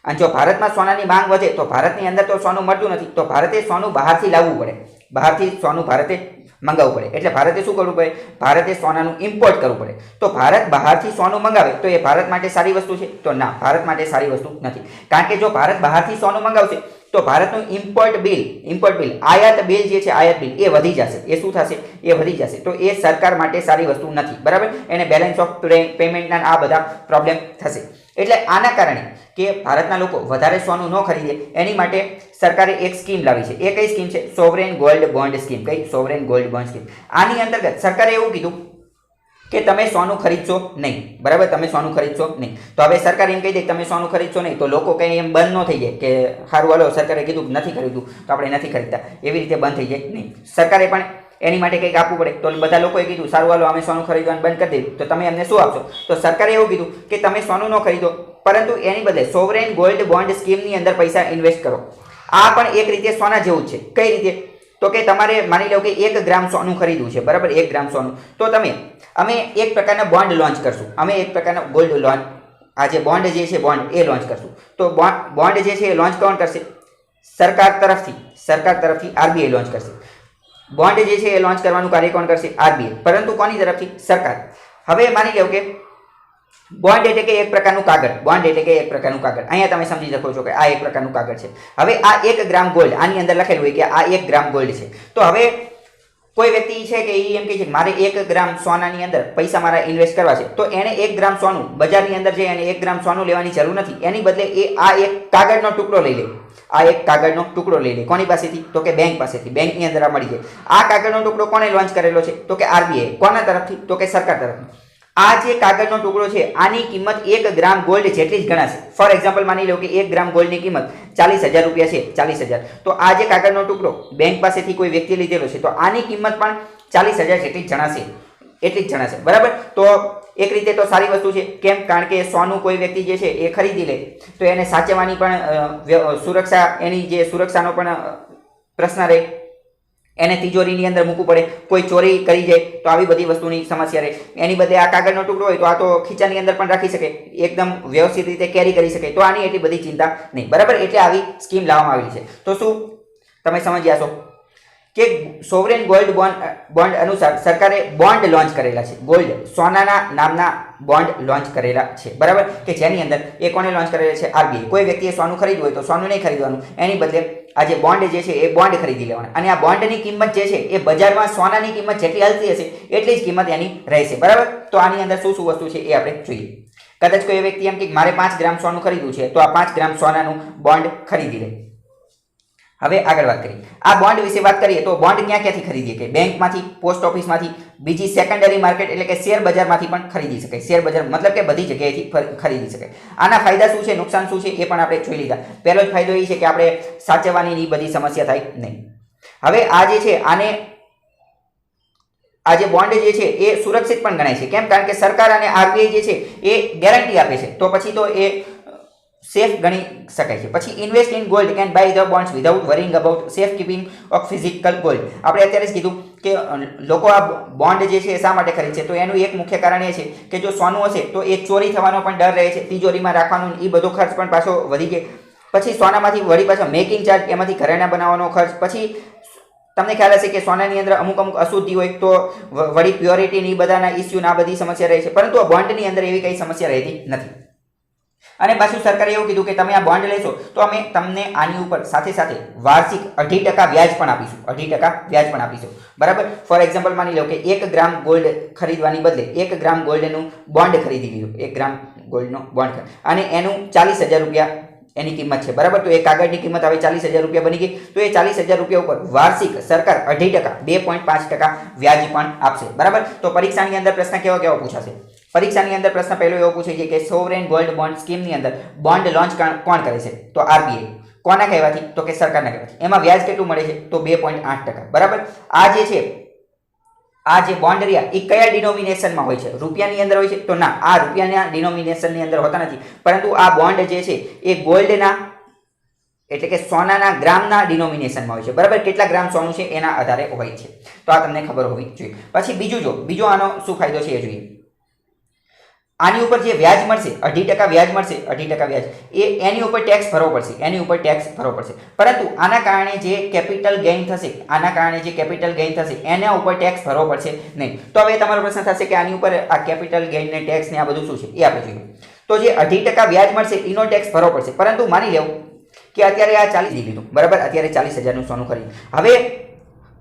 Speaker 1: અને જો ભારતમાં સોનાની માંગ વધે તો ભારતની અંદર તો સોનું મળતું નથી, તો ભારતે સોનું બહારથી લાવવું પડે. બહારથી સોનું ભારતે મંગાવવું પડે. એટલે ભારતે શું કરવું પડે? ભારતે સોનાનું ઇમ્પોર્ટ કરવું પડે. તો ભારત બહારથી સોનું મંગાવે તો એ ભારત માટે સારી વસ્તુ છે? તો ના, ભારત માટે સારી વસ્તુ નથી. કારણ કે જો ભારત બહારથી સોનું મંગાવશે તો ભારતનું ઇમ્પોર્ટ બિલ, આયાત બિલ જે છે, આયાત બિલ એ વધી જશે. એ શું થશે? એ વધી જશે. તો એ સરકાર માટે સારી વસ્તુ નથી. બરાબર, એને બેલેન્સ ઓફ પેમેન્ટના આ બધા પ્રોબ્લેમ થશે. એટલે આના કારણે કે ભારતના લોકો વધારે સોનું ન ખરીદે એની માટે સરકારે એક સ્કીમ લાવી છે. એ કઈ સ્કીમ છે? Sovereign gold bond scheme. કઈ? Sovereign gold bond scheme. આની અંતર્ગત સરકારે એવું કીધું કે તમે સોનું ખરીદશો નહીં. બરાબર, તમે સોનું ખરીદશો નહીં. તો હવે સરકાર એમ કહી દે તમે સોનું ખરીદશો નહીં, તો લોકો કંઈ એમ બંધ ન થઈ જાય કે સારું હાલો સરકારે કીધું નથી ખરીદવું તો આપણે નથી ખરીદતા, એવી રીતે બંધ થઈ જાય નહીં. સરકારે પણ એની માટે કંઈક આપવું પડે. તો બધા લોકોએ કીધું સારું હાલો અમે સોનું ખરીદવાનું બંધ કરી દઈએ, તો તમે એમને શું આપશો? તો સરકારે એવું કીધું કે તમે સોનું ન ખરીદો, પરંતુ એની બદલે સોવરેન ગોલ્ડ બોન્ડ સ્કીમની અંદર પૈસા ઇન્વેસ્ટ કરો. આ પણ એક રીતે સોના જેવું જ છે. કઈ રીતે? તો કે તમારે માની લો કે 1 ગ્રામ સોનું ખરીદવું છે. બરાબર, 1 ગ્રામ સોનું. તો અમે એક પ્રકારના બોન્ડ લોન્ચ કરશું. અમે એક પ્રકારના ગોલ્ડ લોન, આ જે બોન્ડ જે છે બોન્ડ એ લોન્ચ કરશું. તો બોન્ડ જે છે એ લોન્ચ કોણ કરશે? સરકાર તરફથી આરબીઆઈ લોન્ચ કરશે. બોન્ડ જે છે એ લોન્ચ કરવાનું કાર્ય કોણ કરશે? આરબીઆઈ. પરંતુ કોની તરફથી? સરકાર. હવે માની લો કે બોન્ડ એટલે કે એક પ્રકારનું કાગળ. બોન્ડ એટલે કે એક પ્રકારનું કાગળ. અહીંયા તમે સમજી શકો છો કે આ એક પ્રકારનું કાગળ છે. હવે આ 1 ગ્રામ ગોલ્ડ, આની અંદર લખેલું હોય કે આ 1 ગ્રામ ગોલ્ડ છે. તો હવે કોઈ વ્યક્તિ છે કે એ એમ કહે છે મારે 1 ગ્રામ સોનાની અંદર પૈસા મારા ઇન્વેસ્ટ કરવા છે, તો એને 1 ગ્રામ સોનું બજારની અંદર જઈ અને 1 ગ્રામ સોનું લેવાની જરૂર નથી. એની બદલે એ આ એક કાગળનો ટુકડો લઈ લે. આ એક કાગળનો ટુકડો લઈ લે. કોની પાસેથી? તો કે બેંક પાસેથી. બેંકની અંદર આ મળી જાય. આ કાગળનો ટુકડો કોણે લોન્ચ કરેલો છે? તો કે આરબીઆઈ. કોના તરફથી? તો કે સરકાર તરફથી. આ જે કાગળનો ટુકડો છે આની કિંમત 1 ગ્રામ ગોલ્ડ જેટલી જ ગણાશે. ફોર એક્ઝામ્પલ માની લો કે 1 ગ્રામ ગોલ્ડની કિંમત 40,000 રૂપિયા છે, 40,000. તો આ જે કાગળનો ટુકડો બેંક પાસેથી કોઈ વ્યક્તિ લીધેલો છે તો આની કિંમત પણ 40,000 જેટલી જણાશે, એટલી જ જણાશે. બરાબર? તો એક રીતે તો સારી વસ્તુ છે. કેમ? કારણ કે સોનું કોઈ વ્યક્તિ જે છે એ ખરીદી લે તો એને સાચવવાની પણ સુરક્ષા, એની જે સુરક્ષાનો પણ પ્રશ્ન રહે. એને તિજોરીની અંદર મૂકવું પડે, કોઈ ચોરી કરી જાય તો આવી બધી વસ્તુની સમસ્યા રહે. એની બદલે આ કાગળનો ટુકડો હોય તો આ તો ખીચાની અંદર પણ રાખી શકે, એકદમ વ્યવસ્થિત રીતે કેરી કરી શકે. તો આની એટલી બધી ચિંતા નહીં. બરાબર? એટલે આવી સ્કીમ લાવવામાં આવેલી છે. તો શું તમે સમજ્યા છો કે સોવરેન ગોલ્ડ બોન્ડ અનુસાર સરકારે બોન્ડ લોન્ચ કરેલા છે. ગોલ્ડ, સોનાના નામના બોન્ડ લોન્ચ કરેલા છે. બરાબર? કે જેની અંદર એ કોને લોન્ચ કરેલા છે? આરબીઆઈ. કોઈ વ્યક્તિએ સોનું ખરીદવું હોય તો સોનું નહીં ખરીદવાનું, એની બદલે આ જે બોન્ડ જે છે એ બોન્ડ ખરીદી લેવાના. અને આ બોન્ડની કિંમત જે છે એ બજારમાં સોનાની કિંમત જેટલી હાલતી હશે એટલી જ કિંમત એની રહેશે. બરાબર? તો આની અંદર શું શું વસ્તુ છે એ આપણે જોઈએ. કદાચ કોઈ વ્યક્તિ એમ કે મારે 5 ગ્રામ સોનું ખરીદવું છે તો આ 5 ગ્રામ સોનાનું બોન્ડ ખરીદી લે. હવે આગળ વાત કરીએ. આ બોન્ડ વિશે વાત કરીએ તો બોન્ડ ક્યાંથી ખરીદીએ? કે બેંકમાંથી, પોસ્ટ ઓફિસમાંથી, બીજી સેકન્ડરી માર્કેટ એટલે કે શેર બજારમાંથી પણ ખરીદી શકાય. શેર બજાર મતલબ કે બધી જગ્યાએથી ખરીદી શકાય. આના ફાયદા શું છે, નુકસાન શું છે એ પણ આપણે જોઈ લીધા. પહેલો જ ફાયદો એ છે કે આપણે સાચવવાની બધી સમસ્યા થાય નહીં. હવે આ જે છે આ જે બોન્ડ જે છે એ સુરક્ષિત પણ ગણાય છે. કેમ? કારણ કે સરકાર અને આરબીઆઈ જે છે એ ગેરંટી આપે છે, તો પછી તો એ સેફ ગણી શકાય છે. પછી invest in gold can by the bonds without worrying about safe keeping of physical gold. આપણે અત્યારે જ કીધું કે લોકો આ બોન્ડ જે છે એ શા માટે ખરીદે છે? તો એનું એક મુખ્ય કારણ એ છે કે જો સોનું હશે તો એ ચોરી થવાનો પણ ડર રહે છે, તિજોરીમાં રાખવાનું એ બધો ખર્ચ પણ પાછો વધી જાય. પછી સોનામાંથી વળી પાછો મેકિંગ ચાર્જ, એમાંથી ઘરેણાં બનાવવાનો ખર્ચ. પછી તમને ખ્યાલ હશે કે સોનાની અંદર અમુક અશુદ્ધિ હોય તો વળી પ્યોરિટીની બધાના ઇસ્યુના આ બધી સમસ્યા રહે છે. પરંતુ આ બોન્ડની અંદર એવી કઈ સમસ્યા રહેતી નથી. અને પાછું સરકારે એવું કીધું કે તમે આ બોન્ડ લેશો તો અમે તમને આની ઉપર સાથે સાથે વાર્ષિક 2% વ્યાજ પણ આપીશું. 2% વ્યાજ પણ આપીશું. બરાબર? ફોર એક્ઝામ્પલ માની લો કે 1 ગ્રામ ગોલ્ડ ખરીદવાની બદલે 1 ગ્રામ ગોલ્ડનું બોન્ડ ખરીદી લીધું. 1 ગ્રામ ગોલ્ડનો બોન્ડ અને એનું 40,000 રૂપિયા એની કિંમત છે. બરાબર? તો એ કાગળની કિંમત હવે 40,000 રૂપિયા બની ગઈ. તો એ 40,000 રૂપિયા ઉપર વાર્ષિક સરકાર 2.5%, 2.5% વ્યાજ પણ આપશે. બરાબર? તો પરીક્ષાની અંદર પ્રશ્ન કેવો પૂછાશે? પરીક્ષાની અંદર પ્રશ્ન પહેલો એવો પૂછે છે કે સોવરેન ગોલ્ડ બોન્ડ સ્કીમની અંદર બોન્ડ લોન્ચ કોણ કરે છે? તો આરબીઆઈ. કોના કહેવાથી? તો કે સરકારના કહેવાથી. એમાં વ્યાજ કેટલું મળે છે? તો 2.8%. બરાબર? આ જે છે આ જે બોન્ડ રહ્યા એ કયા ડિનોમિનેશનમાં હોય છે? રૂપિયાની અંદર હોય છે? તો ના, આ રૂપિયાના ડિનોમિનેશનની અંદર હોતા નથી. પરંતુ આ બોન્ડ જે છે એ ગોલ્ડના એટલે કે સોનાના ગ્રામના ડિનોમિનેશનમાં હોય છે. બરાબર? કેટલા ગ્રામ સોનું છે એના આધારે હોય છે. તો આ તમને ખબર હોવી જોઈએ. પછી બીજો આનો શું ફાયદો છે એ જોઈએ. આની ઉપર જે વ્યાજ મળશે 2.5% વ્યાજ મળશે, 2.5% વ્યાજ એની ઉપર ટેક્સ ભરવો પડશે. પરંતુ આના કારણે જે કેપિટલ ગેઇન થશે એના ઉપર ટેક્સ ભરવો પડશે નહીં. તો હવે તમારો પ્રશ્ન થશે કે આની ઉપર આ કેપિટલ ગેઇન ને ટેક્સ ને આ બધું શું છે એ આપણે જોઈએ. તો જે 2.5% વ્યાજ મળશે એનો ટેક્સ ભરવો પડશે. પરંતુ માની લેવું કે અત્યારે આ 40 લીધું. બરાબર? અત્યારે 40,000 નું સોનું ખરીદ્યું. હવે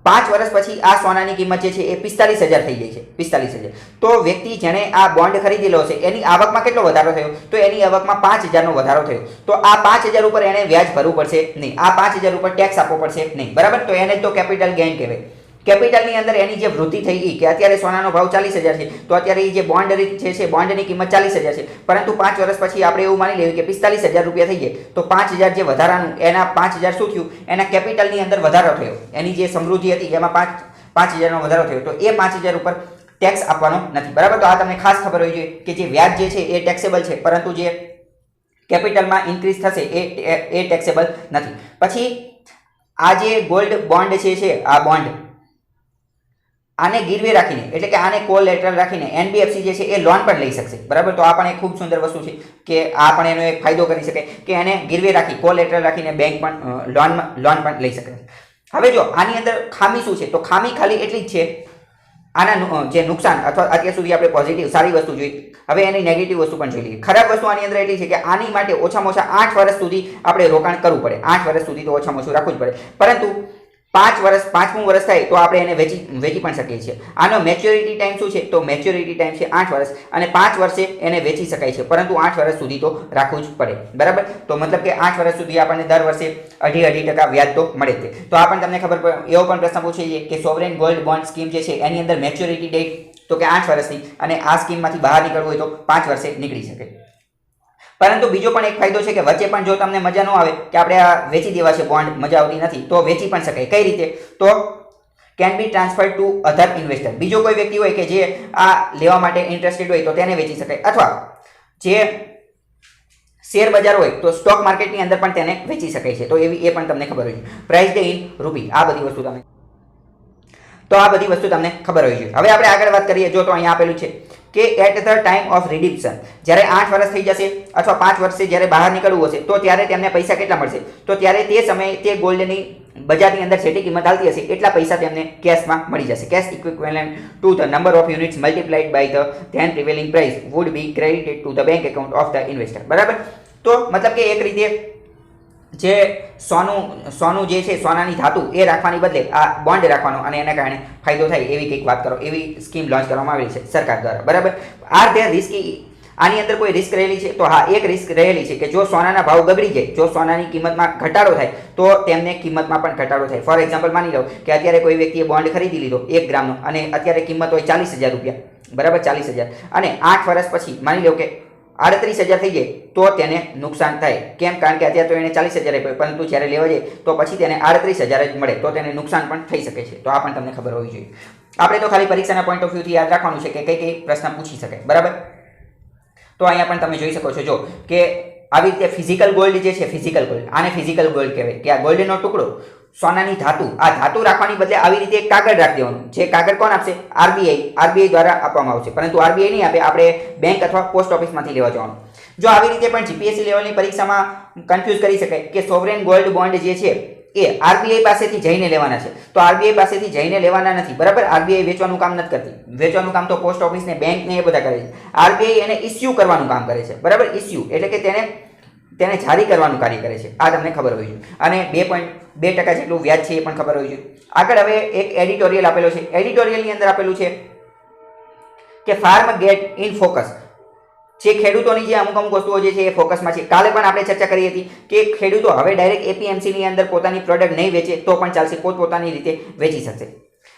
Speaker 1: 5 વર્ષ પછી આ સોનાની કિંમત જે છે એ 45,000 થઈ જાય છે. 45,000. તો વ્યક્તિ જેણે આ બોન્ડ ખરીદેલો છે એની આવકમાં કેટલો વધારો થયો? તો એની આવકમાં 5,000 નો વધારો થયો. તો આ 5,000 ઉપર એને વ્યાજ ભરવું પડશે નહીં. આ 5,000 ઉપર ટેક્સ આપવો પડશે નહીં. બરાબર? તો એને તો કેપિટલ ગેઇન કહેવાય. કેપિટલની અંદર એની જે વૃદ્ધિ થઈ કે અત્યારે સોનાનો ભાવ 40,000 છે તો અત્યારે જે બોન્ડ છે બોન્ડની કિંમત 40,000 છે. પરંતુ 5 વર્ષ પછી આપણે એવું માની લેવું કે 45,000 રૂપિયા થઈ જાય તો 5,000 જે વધારાનું એના 5,000 શું થયું? એના કેપિટલની અંદર વધારો થયો. એની જે સમૃદ્ધિ હતી એમાં 5,000 નો વધારો થયો. તો એ 5,000 ઉપર ટેક્સ આપવાનો નથી. બરાબર? તો આ તમને ખાસ ખબર હોવી જોઈએ કે જે વ્યાજ જે છે એ ટેક્સેબલ છે, પરંતુ જે કેપિટલમાં ઇન્ક્રીઝ થશે એ ટેક્સેબલ નથી. પછી આ જે ગોલ્ડ બોન્ડ છે આ બોન્ડ આને ગીરવે રાખીને એટલે કે આને કોલેટરલ રાખીને એનબીએફસી જે છે એ લોન પણ લઈ શકશે. બરાબર? તો આ પણ એક ખૂબ સુંદર વસ્તુ છે કે આ પણ એનો એક ફાયદો કરી શકે કે એને ગીરવે રાખી કોલેટરલ રાખીને બેંક પણ લોન પણ લઈ શકે. હવે જો આની અંદર ખામી શું છે? તો ખામી ખાલી એટલી જ છે. આના જે નુકસાન અથવા અત્યાર સુધી આપણે પોઝિટિવ સારી વસ્તુ જોઈ, હવે એની નેગેટિવ વસ્તુ પણ જોઈ લઈએ. ખરાબ વસ્તુ આની અંદર એટલી છે કે આની માટે ઓછામાં ઓછા 8 વર્ષ સુધી આપણે રોકાણ કરવું પડે. 8 વર્ષ સુધી તો ઓછામાં ઓછું રાખવું જ પડે. પરંતુ પાંચમું વર્ષ થાય તો આપણે એને વેચી પણ શકીએ છીએ. આનો મેચ્યોરિટી ટાઈમ શું છે? તો મેચ્યોરિટી ટાઈમ છે 8 વર્ષ અને 5 વર્ષે એને વેચી શકાય છે, પરંતુ 8 વર્ષ સુધી તો રાખવું જ પડે. બરાબર? તો મતલબ કે 8 વર્ષ સુધી આપણને દર વર્ષે 2.5% વ્યાજ તો મળે જ. તો આ પણ તમને ખબર પડે. એવો પણ પ્રશ્ન પૂછે છે કે સોવરેન ગોલ્ડ બોન્ડ સ્કીમ જે છે એની અંદર મેચ્યોરિટી ડેટ તો કે 8 વર્ષની, અને આ સ્કીમમાંથી બહાર નીકળવું હોય તો 5 વર્ષે નીકળી શકે. પરંતુ બીજો પણ એક ફાયદો છે કે વચ્ચે પણ જો તમને મજા ન આવે કે આપણે આ વેચી દેવા છે બોન્ડ, મજા આવતી નથી, તો વેચી પણ શકાય. કઈ રીતે? તો can be transfer to other investor. બીજો કોઈ વ્યક્તિ હોય કે જે આ લેવા માટે ઇન્ટરેસ્ટેડ હોય તો તેને વેચી શકાય, અથવા જે શેર બજાર હોય તો સ્ટોક માર્કેટની અંદર પણ તેને વેચી શકાય છે. તો એ પણ તમને ખબર હોય છે. પ્રાઇસ ઇન રૂપી, આ બધી વસ્તુ તમને ખબર હોય છે. હવે આપણે આગળ વાત કરીએ. જો તો અહીંયા આપેલું છે કે એટ ધ ટાઈમ ઓફ રિડિમ્પશન, જ્યારે 8 વર્ષ થઈ જશે અથવા 5 વર્ષે જ્યારે બહાર નીકળવું હશે તો ત્યારે તેમને પૈસા કેટલા મળશે? તો ત્યારે તે સમયે તે ગોલ્ડની બજારની અંદર જેટલી કિંમત આવતી હશે એટલા પૈસા તેમને કેશમાં મળી જશે. Cash equivalent to the number of units multiplied by the then prevailing price would be credited to the bank account of the investor. બરાબર? તો મતલબ કે એક રીતે જે સોનું જે છે, સોનાની ધાતુ એ રાખવાની બદલે આ બોન્ડ રાખવાનો અને એના કારણે ફાયદો થાય એવી કંઈક વાત કરો, એવી સ્કીમ લોન્ચ કરવામાં આવેલી છે સરકાર દ્વારા. બરાબર? આર ધેર રિસ્કી, આની અંદર કોઈ રિસ્ક રહેલી છે? તો હા, એક રિસ્ક રહેલી છે કે જો સોનાના ભાવ ગગડી જાય, જો સોનાની કિંમતમાં ઘટાડો થાય તો તેમને કિંમતમાં પણ ઘટાડો થાય. ફોર એક્ઝામ્પલ માની લો કે અત્યારે કોઈ વ્યક્તિએ બોન્ડ ખરીદી લીધો 1 ગ્રામનો અને અત્યારે કિંમત હોય 40,000 રૂપિયા. બરાબર? 40,000, અને 8 વર્ષ પછી માની લો કે 38,000 થઈ જાય તો તેને નુકસાન થાય. કેમ? કારણ કે અત્યારે તો એને 40,000 આપ્યો, પરંતુ જ્યારે લેવા જાય તો પછી તેને 38,000 જ મળે, તો તેને નુકસાન પણ થઈ શકે છે. તો આ પણ તમને ખબર હોવી જોઈએ. આપણે તો ખાલી પરીક્ષાના પોઈન્ટ ઓફ વ્યૂથી યાદ રાખવાનું છે કે કઈ પ્રશ્ન પૂછી શકાય. બરાબર? તો અહીંયા પણ તમે જોઈ શકો છો જો કે આવી રીતે ફિઝિકલ ગોલ્ડ જે છે, ફિઝિકલ ગોલ્ડ, આને ફિઝિકલ ગોલ્ડ કહેવાય કે આ ગોલ્ડનો ટુકડો, સોનાની ધાતુ, આ ધાતુ રાખવાની બદલે આવી રીતે એક કાગળ રાખી દેવાનું. જે કાગળ કોણ આપશે? આરબીઆઈ દ્વારા આપવામાં આવશે, પરંતુ આરબીઆઈ નહીં આપે, આપણે બેંક અથવા પોસ્ટ ઓફિસમાંથી લેવા જવાનું. જો આવી રીતે પણ જીપીએસસી લેવલની પરીક્ષામાં કન્ફ્યુઝ કરી શકાય કે સોવરેન ગોલ્ડ બોન્ડ જે છે એ આરબીઆઈ પાસેથી જઈને લેવાના છે, તો આરબીઆઈ પાસેથી જઈને લેવાના નથી. બરાબર? આરબીઆઈ વેચવાનું કામ નથી કરતી. વેચવાનું કામ તો પોસ્ટ ઓફિસ ને બેંક ને એ બધા કરે છે. આરબીઆઈ એને ઇસ્યુ કરવાનું કામ કરે છે. બરાબર? ઇસ્યુ એટલે કે તેને જારી કરવાનું કાર્ય કરે છે. આ તમને ખબર હોવી જોઈએ. અને 2.2% જેટલું વ્યાજ છે એ પણ ખબર હોવી જોઈએ. આગળ હવે એક એડિટોરિયલ આપેલો છે. એડિટોરિયલની અંદર આપેલું છે કે ફાર્મ ગેટ ઇન ફોકસ. જે ખેડૂતોની જે અમુક વસ્તુઓ જે છે એ ફોકસમાં છે. કાલે પણ આપણે ચર્ચા કરી હતી કે ખેડૂતો હવે ડાયરેક્ટ એપીએમસીની અંદર પોતાની પ્રોડક્ટ નહીં વેચે તો પણ ચાલશે, પોતપોતાની રીતે વેચી શકશે.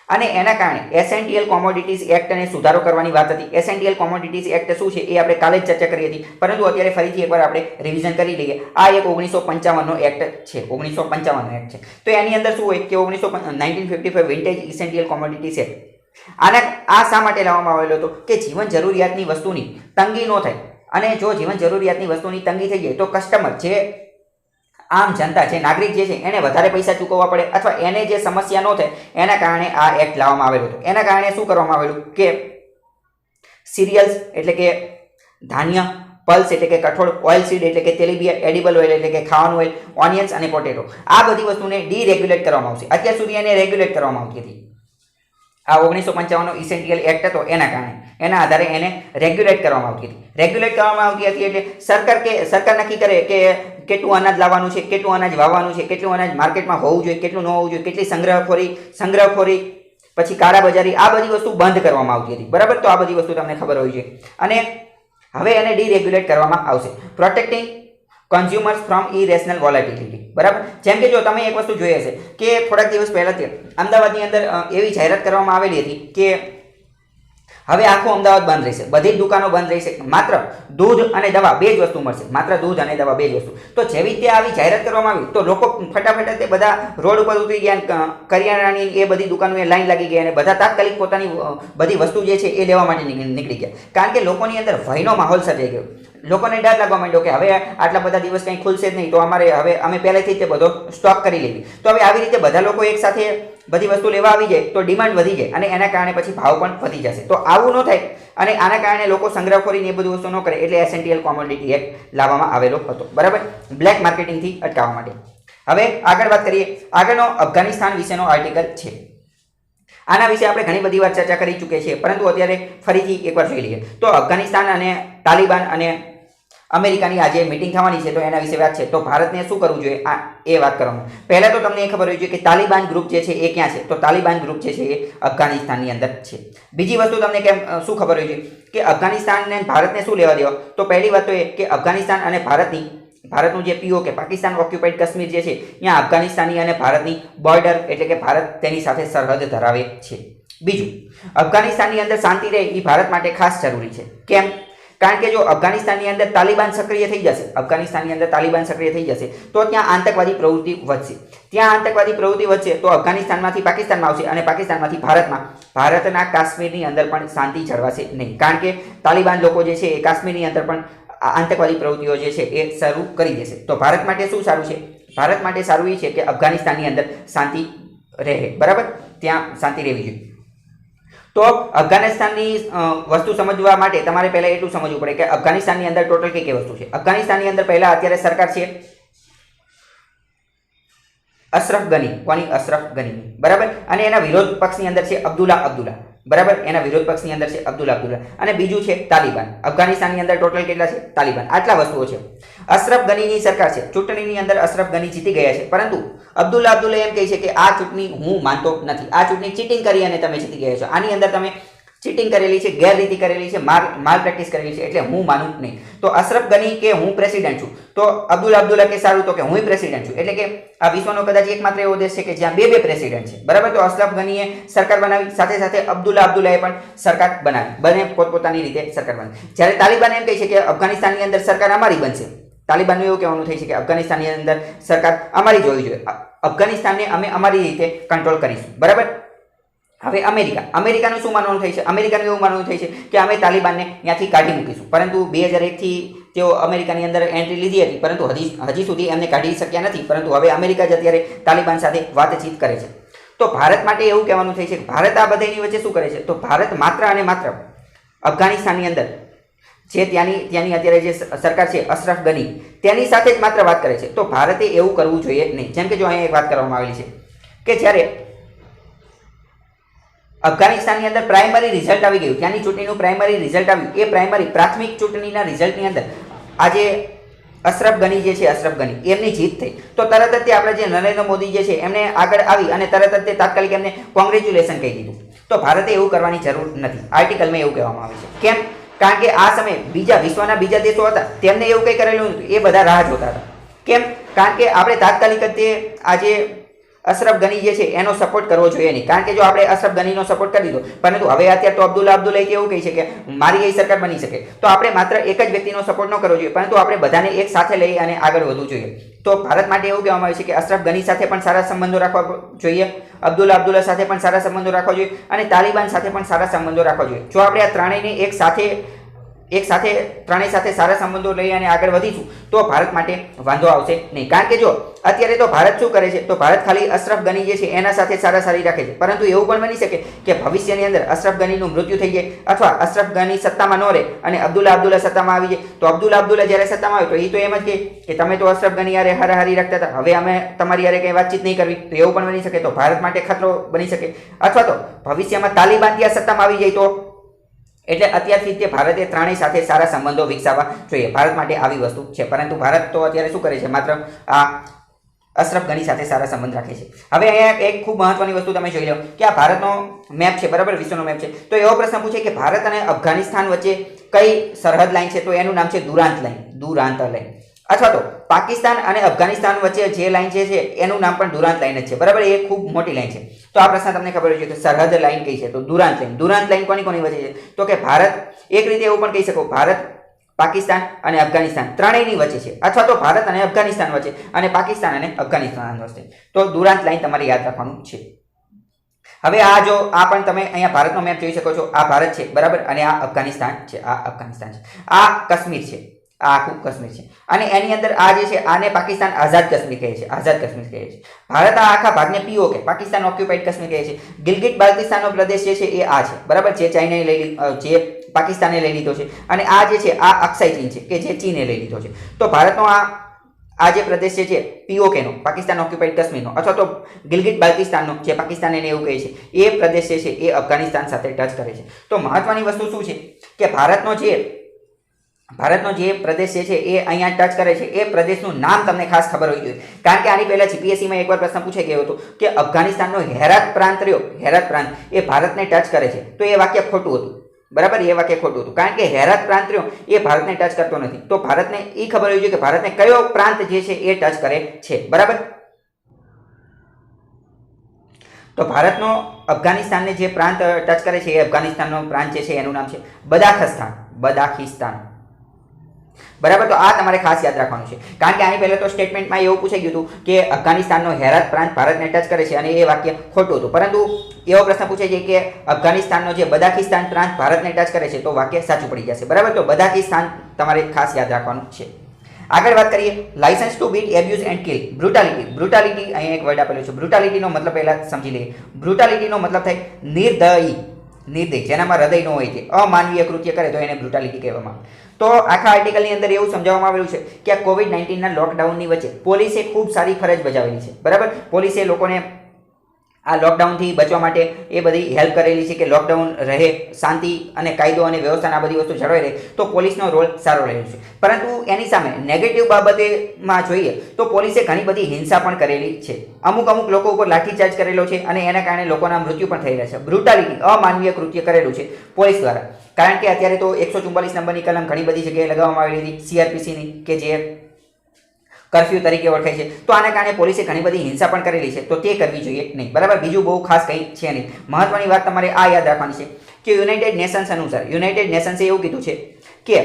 Speaker 1: અને એના કારણે એસેન્ટિયલ કોમોડિટીઝ એક્ટને સુધારો કરવાની વાત હતી. એસેન્ટિયલ કોમોડિટીઝ એક્ટ શું છે એ આપણે કાલે જ ચર્ચા કરી હતી, પરંતુ અત્યારે ફરીથી એકવાર આપણે રિવિઝન કરી લઈએ. આ એક 1955નો એક્ટ છે, 1955નો એક્ટ છે. તો એની અંદર શું હોય કે 1955 વિન્ટેજ એસેન્ટિયલ કોમોડિટીઝ એક્ટ, આ શા માટે લાવવામાં આવેલો હતો કે જીવન જરૂરિયાતની વસ્તુની તંગી ન થાય. અને જો જીવન જરૂરિયાતની વસ્તુની તંગી થઈ જાય તો કસ્ટમર, જે આમ જનતા છે, નાગરિક જે છે, એને વધારે પૈસા ચૂકવવા પડે અથવા એને જે સમસ્યા ન થાય, એના કારણે આ એક્ટ લાવવામાં આવેલો હતો. એના કારણે શું કરવામાં આવેલું કે સિરિયલ્સ એટલે કે ધાન્ય, પલ્સ એટલે કે કઠોળ, ઓઇલ સીડ એટલે કે તેલીબિયા, એડિબલ ઓઇલ એટલે કે ખાવાનું ઓઇલ, ઓનિયન્સ અને પોટેટો, આ બધી વસ્તુને ડીરેગ્યુલેટ કરવામાં આવશે. અત્યાર સુધી એને રેગ્યુલેટ કરવામાં આવતી હતી. આ 1955નો ઇસેન્ટિયલ એક્ટ હતો, એના કારણે, એના આધારે એને રેગ્યુલેટ કરવામાં આવતી હતી. રેગ્યુલેટ કરવામાં આવતી હતી એટલે સરકાર નક્કી કરે કે કેટલું અનાજ લાવવાનું છે, કેટલું અનાજ વાવવાનું છે, કેટલું અનાજ માર્કેટમાં હોવું જોઈએ, કેટલું ન હોવું જોઈએ, કેટલી સંગ્રહખોરી, પછી કાળાબજારી, આ બધી વસ્તુ બંધ કરવામાં આવતી હતી. બરાબર? તો આ બધી વસ્તુ તમને ખબર હોવી જોઈએ. અને હવે એને ડીરેગ્યુલેટ કરવામાં આવશે. Protecting consumers from irrational volatility. બરાબર? જેમ કે જો તમે એક વસ્તુ જોઈ હશે કે થોડાક દિવસ પહેલાથી અમદાવાદની અંદર એવી જાહેરાત કરવામાં આવેલી હતી કે હવે આખું અમદાવાદ બંધ રહેશે, બધી જ દુકાનો બંધ રહેશે, માત્ર દૂધ અને દવા 2 જ વસ્તુ મળશે, માત્ર દૂધ અને દવા 2 જ વસ્તુ. તો જેવી રીતે આવી જાહેરાત કરવામાં આવી તો લોકો ફટાફટ તે બધા રોડ ઉપર ઉતરી ગયા, કરિયાણાની એ બધી દુકાનોએ લાઈન લાગી ગઈ અને બધા તાત્કાલિક પોતાની બધી વસ્તુ જે છે એ લેવા માટે નીકળી ગયા. કારણ કે લોકોની અંદર ભયનો માહોલ સર્જાઈ ગયો. લોકોને ડર લાગવા માંડ્યો કે હવે આટલા બધા દિવસ કંઈ ખુલશે જ નહીં, તો અમે પહેલેથી જ તે બધો સ્ટોક કરી લેવી. તો હવે આવી રીતે બધા લોકો એકસાથે બધી વસ્તુ લેવા આવી જાય તો ડિમાન્ડ વધી જાય અને એના કારણે પછી ભાવ પણ વધી જશે. તો આવું ન થાય અને આના કારણે લોકો સંગ્રહખોરીને એ બધી વસ્તુ ન કરે, એટલે એસેન્ટિયલ કોમોડિટી એક્ટ લાવવામાં આવેલો હતો. બરાબર? બ્લેક માર્કેટિંગથી અટકાવવા માટે. હવે આગળ વાત કરીએ. આગળનો અફઘાનિસ્તાન વિશેનો આર્ટિકલ છે. આના વિશે આપણે ઘણી બધી વાર ચર્ચા કરી ચૂક્યા છીએ, પરંતુ અત્યારે ફરીથી એકવાર જોઈ લઈએ. તો અફઘાનિસ્તાન અને તાલિબાન અને અમેરિકાની આજે મિટિંગ થવાની છે તો એના વિશે વાત છે. તો ભારતને શું કરવું જોઈએ એ વાત કરવાનું. પહેલાં તો તમને એ ખબર હોવી જોઈએ કે તાલિબાન ગ્રુપ જે છે એ ક્યાં છે. તો તાલિબાન ગ્રુપ જે છે એ અફઘાનિસ્તાનની અંદર છે. બીજી વસ્તુ તમને શું ખબર હોવી જોઈએ કે અફઘાનિસ્તાનને ભારતને શું લેવા દેવા. તો પહેલી વાત તો એ કે અફઘાનિસ્તાન અને ભારતનું જે POK પાકિસ્તાન ઓક્યુપાઈડ કાશ્મીર જે છે ત્યાં અફઘાનિસ્તાનની અને ભારતની બોર્ડર એટલે કે ભારત તેની સાથે સરહદ ધરાવે છે. બીજું, અફઘાનિસ્તાનની અંદર શાંતિ રહે એ ભારત માટે ખાસ જરૂરી છે. કેમ? કારણ કે જો અફઘાનિસ્તાનની અંદર તાલિબાન સક્રિય થઈ જશે તો ત્યાં આતંકવાદી પ્રવૃત્તિ વધશે. તો અફઘાનિસ્તાનમાંથી પાકિસ્તાનમાં આવશે અને પાકિસ્તાનમાંથી ભારતના કાશ્મીરની અંદર પણ શાંતિ જળવાશે નહીં. કારણ કે તાલિબાન લોકો જે છે એ કાશ્મીરની અંદર પણ આતંકવાદી પ્રવૃત્તિઓ જે છે એ શરૂ કરી દેશે. તો ભારત માટે શું સારું છે? ભારત માટે સારું એ છે કે અફઘાનિસ્તાનની અંદર શાંતિ રહે. બરાબર, ત્યાં શાંતિ રહેવી જોઈએ. તો અફઘાનિસ્તાનની વસ્તુ સમજવા માટે તમારે પહેલા એટલું સમજવું પડે કે અફઘાનિસ્તાનની અંદર ટોટલ કઈ કઈ વસ્તુ છે. અફઘાનિસ્તાનની અંદર પહેલા અત્યારે સરકાર છે અશરફ ગની. કોની? અશરફ ગની. બરાબર. અને એના વિરોધ પક્ષની અંદર છે અબ્દુલ્લા. બરાબર, એના વિરોધ પક્ષની અંદર છે અબ્દુલ્લા. અને બીજું છે તાલિબાન. અફઘાનિસ્તાનની અંદર ટોટલ કેટલા છે? તાલિબાન. આટલા વસ્તુઓ છે. અશરફ ગનીની સરકાર છે. ચૂંટણીની અંદર અશરફ ગની જીતી ગયા છે, પરંતુ અબ્દુલ્લા એમ કહે છે કે આ ચૂંટણી હું માનતો નથી. આ ચૂંટણી ચીટિંગ કરી અને તમે જીતી ગયા છો. આની અંદર તમે ચીટિંગ કરેલી છે, ગેરરીતિ કરેલી છે, માલ પ્રેક્ટિસ કરેલી છે, એટલે હું માનું નહીં. તો અશરફ ગની કે હું પ્રેસિડેન્ટ છું, તો અબ્દુલ્લા કે સારું તો કે હું પ્રેસિડેન્ટ છું. એટલે કે આ વિશ્વનો કદાચ એકમાત્ર એવો દેશ છે કે જ્યાં બે પ્રેસિડેન્ટ છે. બરાબર. તો અશરફ ગનીએ સરકાર બનાવી, સાથે સાથે અબ્દુલ્લાએ પણ સરકાર બનાવી. બંને પોતપોતાની રીતે સરકાર બનાવી. જ્યારે તાલિબાન એમ કહે છે કે અફઘાનિસ્તાનની અંદર સરકાર અમારી બનશે. તાલિબાનનું એવું કહેવાનું થાય છે કે અફઘાનિસ્તાનની અંદર સરકાર અમારી જ હોવી જોઈએ. અફઘાનિસ્તાનને અમે અમારી રીતે કંટ્રોલ કરીશું. બરાબર. હવે અમેરિકાનું શું માનવાનું થાય છે? અમેરિકાનું એવું માનવાનું થાય છે કે અમે તાલિબાનને ત્યાંથી કાઢી મૂકીશું. પરંતુ 2001થી તેઓ અમેરિકાની અંદર એન્ટ્રી લીધી હતી, પરંતુ હજી સુધી એમને કાઢી શક્યા નથી. પરંતુ હવે અમેરિકા જ અત્યારે તાલિબાન સાથે વાતચીત કરે છે. તો ભારત માટે એવું કહેવાનું થાય છે કે ભારત આ બધાની વચ્ચે શું કરે છે? તો ભારત માત્ર અને માત્ર અફઘાનિસ્તાનની અંદર જે ત્યાંની અત્યારે જે સરકાર છે અશરફ ગની તેની સાથે જ માત્ર વાત કરે છે. તો ભારતે એવું કરવું જોઈએ નહીં. જેમ કે જો અહીંયા એક વાત કરવામાં આવેલી છે કે જ્યારે અફઘાનિસ્તાનની અંદર પ્રાઇમરી રિઝલ્ટ આવી ગયું, ત્યાંની ચૂંટણીનું પ્રાઇમરી રિઝલ્ટ આવ્યું, એ પ્રાથમિક ચૂંટણીના રિઝલ્ટની અંદર આજે અશરફ ગની એમની જીત થઈ. તો તરત જ તે આપણે જે નરેન્દ્ર મોદી જે છે એમને આગળ આવી અને તરત જ તે તાત્કાલિક એમને કોંગ્રેચ્યુલેશન કહી દીધું. તો ભારતે એવું કરવાની જરૂર નથી. આર્ટિકલમાં એવું કહેવામાં આવે છે. કેમ? કારણ કે આ સમયે વિશ્વના બીજા દેશો હતા, તેમને એવું કંઈ કરેલું નહોતું. એ બધા રાહ જોતા હતા. કેમ? કારણ કે આપણે તાત્કાલિક જ તે આજે અશરફ ગની જે છે એનો સપોર્ટ કરવો જોઈએ નહીં. કારણ કે જો આપણે અશરફ ગનીનો સપોર્ટ કરી દીધો, પરંતુ હવે અત્યારે તો અબ્દુલ્લા એવું કહી છે કે મારી એ સરકાર બની શકે, તો આપણે માત્ર એક જ વ્યક્તિનો સપોર્ટ ન કરવો જોઈએ, પરંતુ આપણે બધાને એક સાથે લઈ અને આગળ વધવું જોઈએ. તો ભારત માટે એવું કહેવામાં આવે છે કે અશરફ ગની સાથે પણ સારા સંબંધો રાખવા જોઈએ, અબ્દુલ્લા સાથે પણ સારા સંબંધો રાખવા જોઈએ, અને તાલિબાન સાથે પણ સારા સંબંધો રાખવા જોઈએ. જો આપણે આ ત્રણેયને ત્રણેય સાથે સારા સંબંધો લઈ અને આગળ વધીશું તો ભારત માટે વાંધો આવશે નહીં. કારણ કે જો અત્યારે તો ભારત શું કરે છે? તો ભારત ખાલી અશરફ ગની જે છે એના સાથે સારી રાખે છે. પરંતુ એવું પણ બની શકે કે ભવિષ્યની અંદર અશરફ ગનીનું મૃત્યુ થઈ જાય, અથવા અશરફ ગની સત્તામાં ન રહે અને અબ્દુલ્લા સત્તામાં આવી જાય. તો અબ્દુલ્લા જ્યારે સત્તામાં આવે તો એ તો એમ જ કે તમે તો અશરફ ગની યારે હારાહારી રાખતા હતા, હવે અમે તમારી યારે કંઈ વાતચીત નહીં કરવી. તો એવું પણ બની શકે. તો ભારત માટે ખતરો બની શકે. અથવા તો ભવિષ્યમાં તાલિબાન ત્યાં સત્તામાં આવી જાય તો એટલે અત્યારથી તે ભારતે ત્રણેય સાથે સારા સંબંધો વિકસાવવા જોઈએ. ભારત માટે આવી વસ્તુ છે. પરંતુ ભારત તો અત્યારે શું કરે છે? માત્ર આ અશરફ ગની સાથે સારા સંબંધ રાખે છે. હવે અહીંયા એક ખૂબ મહત્વની વસ્તુ તમે જોઈ લો કે આ ભારતનો મેપ છે. બરાબર, વિશ્વનો મેપ છે. તો એવો પ્રશ્ન પૂછે કે ભારત અને અફઘાનિસ્તાન વચ્ચે કઈ સરહદ લાઈન છે? તો એનું નામ છે દુરાંત લાઈન. અથવા તો પાકિસ્તાન અને અફઘાનિસ્તાન વચ્ચે જે લાઈન છે એનું નામ પણ દુરાંત લાઈન જ છે. બરાબર, એ ખૂબ મોટી લાઈન છે. તો આ પ્રશ્ન તમને ખબર છે કે સરહદ લાઈન કઈ છે? તો દુરાંત લાઈન કોની વચ્ચે છે? તો કે ભારત, એક રીતે એવું પણ કહી શકો, ભારત, પાકિસ્તાન અને અફઘાનિસ્તાન ત્રણેયની વચ્ચે છે. અથવા તો ભારત અને અફઘાનિસ્તાન વચ્ચે અને પાકિસ્તાન અને અફઘાનિસ્તાન વચ્ચે. તો દુરાંત લાઈન તમારે યાદ રાખવાનું છે. હવે આ પણ તમે અહીંયા ભારતનો મેપ જોઈ શકો છો. આ ભારત છે. બરાબર, અને આ અફઘાનિસ્તાન છે. આ કાશ્મીર છે. આ આખું કાશ્મીર છે. અને એની અંદર આ જે છે આને પાકિસ્તાન આઝાદ કાશ્મીર કહે છે. ભારત આ આખા ભાગને POK પાકિસ્તાન ઓક્યુપાઈડ કાશ્મીર કહે છે. ગિલગિટ બાલ્ટિસ્તાનનો પ્રદેશ જે છે એ આ છે. બરાબર, જે પાકિસ્તાને લઈ લીધો છે. અને આ જે છે આ અક્ષય ચીન છે કે જે ચીને લઈ લીધો છે. તો ભારતનો આ જે પ્રદેશ છે POK નો, પાકિસ્તાન ઓક્યુપાઈડ કાશ્મીરનો, અથવા તો ગિલગિટ બાલ્ટિસ્તાનનો જે પાકિસ્તાન એને એવું કહે છે, એ પ્રદેશ જે છે એ અફઘાનિસ્તાન સાથે ટચ કરે છે. તો મહત્વની વસ્તુ શું છે કે ભારતનો જે ભારતનો જે પ્રદેશ છે એ અહીંયા ટચ કરે છે એ પ્રદેશનું નામ તમને ખાસ ખબર હોવી જોઈએ, કારણ કે આની પહેલા જીપીએસસીમાં એકવાર પ્રશ્ન પૂછાઈ ગયો હતો કે અફઘાનિસ્તાનનો હેરાત પ્રાંત રહ્યો, હેરાત પ્રાંત એ ભારતને ટચ કરે છે, તો એ વાક્ય ખોટું હતું, બરાબર, એ વાક્ય ખોટું હતું, કારણ કે હેરાત પ્રાંત રહ્યો એ ભારતને ટચ કરતો નથી, તો ભારતને એ ખબર હોવી જોઈએ કે ભારતને કયો પ્રાંત જે છે એ ટચ કરે છે, બરાબર. તો ભારતનો અફઘાનિસ્તાનને જે પ્રાંત ટચ કરે છે એ અફઘાનિસ્તાનનો પ્રાંત જે છે એનું નામ છે બદાખસ્તાન, બદાખિસ્તાન, બરાબર. તો આ તમારે ખાસ યાદ રાખવાનું છે, કારણ કે આની પહેલા તો સ્ટેટમેન્ટમાં એવું પૂછાઈ ગયું હતું કે અફઘાનિસ્તાનનો હેરાત પ્રાંત ભારતને ટચ કરે છે અને એ વાક્ય ખોટું હતું, પરંતુ એવો પ્રશ્ન પૂછાય છે કે અફઘાનિસ્તાનનો જે બદાખિસ્તાન પ્રાંત ભારતને ટચ કરે છે, તો વાક્ય સાચું પડી જશે, બરાબર. તો બદાખિસ્તાન તમારે ખાસ યાદ રાખવાનું છે. આગળ વાત કરીએ, license to beat, abuse and kill, brutality. Brutality અહીંયા એક વર્ડ આપેલો છે. બ્રુટાલિટીનો મતલબ પહેલા સમજી લઈએ. બ્રુટાલિટીનો મતલબ થાય નિર્દયી, નિર્દય, જેનામાં હૃદય ન હોય, તે અમાનવીય કૃત્ય કરે તો એને બ્રુટાલિટી કહેવામાં આવે. તો આખા આર્ટિકલની અંદર એવું સમજાવવામાં આવેલું છે કે આ કોવિડ-19ના લોકડાઉનની વચ્ચે પોલીસે ખૂબ સારી ફરજ બજાવેલી છે, બરાબર. પોલીસે લોકોને આ લોકડાઉનથી બચવા માટે એ બધી હેલ્પ કરેલી છે કે લોકડાઉન રહે, શાંતિ અને કાયદો અને વ્યવસ્થાના બધી વસ્તુ જળવાઈ રહે, તો પોલીસનો રોલ સારો રહેલો છે. પરંતુ એની સામે નેગેટિવ બાબતેમાં જોઈએ તો પોલીસે ઘણી બધી હિંસા પણ કરેલી છે. અમુક લોકો ઉપર લાઠીચાર્જ કરેલો છે અને એના કારણે લોકોના મૃત્યુ પણ થઈ રહ્યા છે. બ્રુટાલિટી, અમાનવીય કૃત્ય કરેલું છે પોલીસ દ્વારા, કારણ કે અત્યારે તો 144 નંબરની કલમ ઘણી બધી જગ્યાએ લગાવવામાં આવેલી હતી સીઆરપીસીની, કે જે કર્ફ્યુ તરીકે ઓળખાય છે. તો આના કારણે પોલીસે ઘણી બધી હિંસા પણ કરેલી છે, તો તે કરવી જોઈએ નહીં, બરાબર. બીજું બહુ ખાસ કંઈ છે નહીં. મહત્વની વાત તમારે આ યાદ રાખવાની છે કે યુનાઇટેડ નેશન્સ અનુસાર, યુનાઇટેડ નેશન્સે એવું કીધું છે કે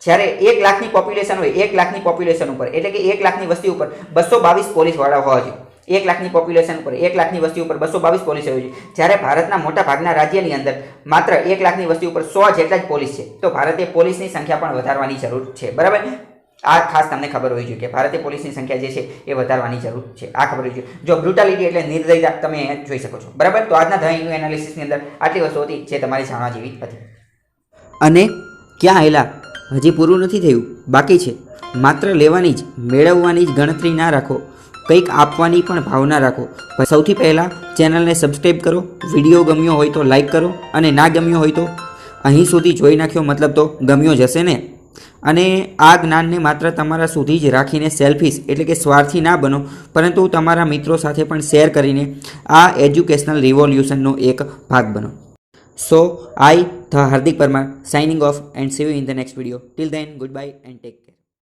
Speaker 1: જ્યારે 1 લાખની પોપ્યુલેશન હોય, 1 લાખની પોપ્યુલેશન ઉપર, એટલે કે 1 લાખની વસ્તી ઉપર 222 પોલીસવાળા હોવા જોઈએ. 1 લાખની પોપ્યુલેશન ઉપર, 1 લાખની વસ્તી ઉપર 222 પોલીસ હોવી જોઈએ. જ્યારે ભારતના મોટા ભાગના રાજ્યની અંદર માત્ર 1 લાખની વસ્તી ઉપર 100 જેટલા જ પોલીસ છે, તો ભારતે પોલીસની સંખ્યા પણ વધારવાની જરૂર છે, બરાબર. આ ખાસ તમને ખબર હોવી જોઈએ કે ભારતીય પોલીસની સંખ્યા જે છે એ વધારવાની જરૂર છે, આ ખબર હોવી જોઈએ. જો બ્રુટાલિટી એટલે નિર્દયતા તમે જોઈ શકો છો, બરાબર. તો આજના ધ ઇન્યુ એનાલિસિસની અંદર આટલી વસ્તુ હતી જે તમારે જાણવા જેવી હતી.
Speaker 2: અને ક્યાં હેલા, હજી પૂરું નથી થયું, બાકી છે. માત્ર લેવાની જ, મેળવવાની જ ગણતરી ના રાખો, કંઈક આપવાની પણ ભાવના રાખો. સૌથી પહેલાં ચેનલને સબસ્ક્રાઈબ કરો, વિડીયો ગમ્યો હોય તો લાઈક કરો, અને ના ગમ્યો હોય તો અહીં સુધી જોઈ નાખ્યો મતલબ તો ગમ્યો જ હશે ને. અને આ જ્ઞાનને માત્ર તમારા સુધી જ રાખીને સેલ્ફિશ એટલે કે સ્વાર્થી ના બનો, પરંતુ તમારા મિત્રો સાથે પણ શેર કરીને આ એજ્યુકેશનલ રિવોલ્યુશનનો એક ભાગ બનો. So I the Hardik Parmar signing off and see you in the next video. Till then, goodbye and take care.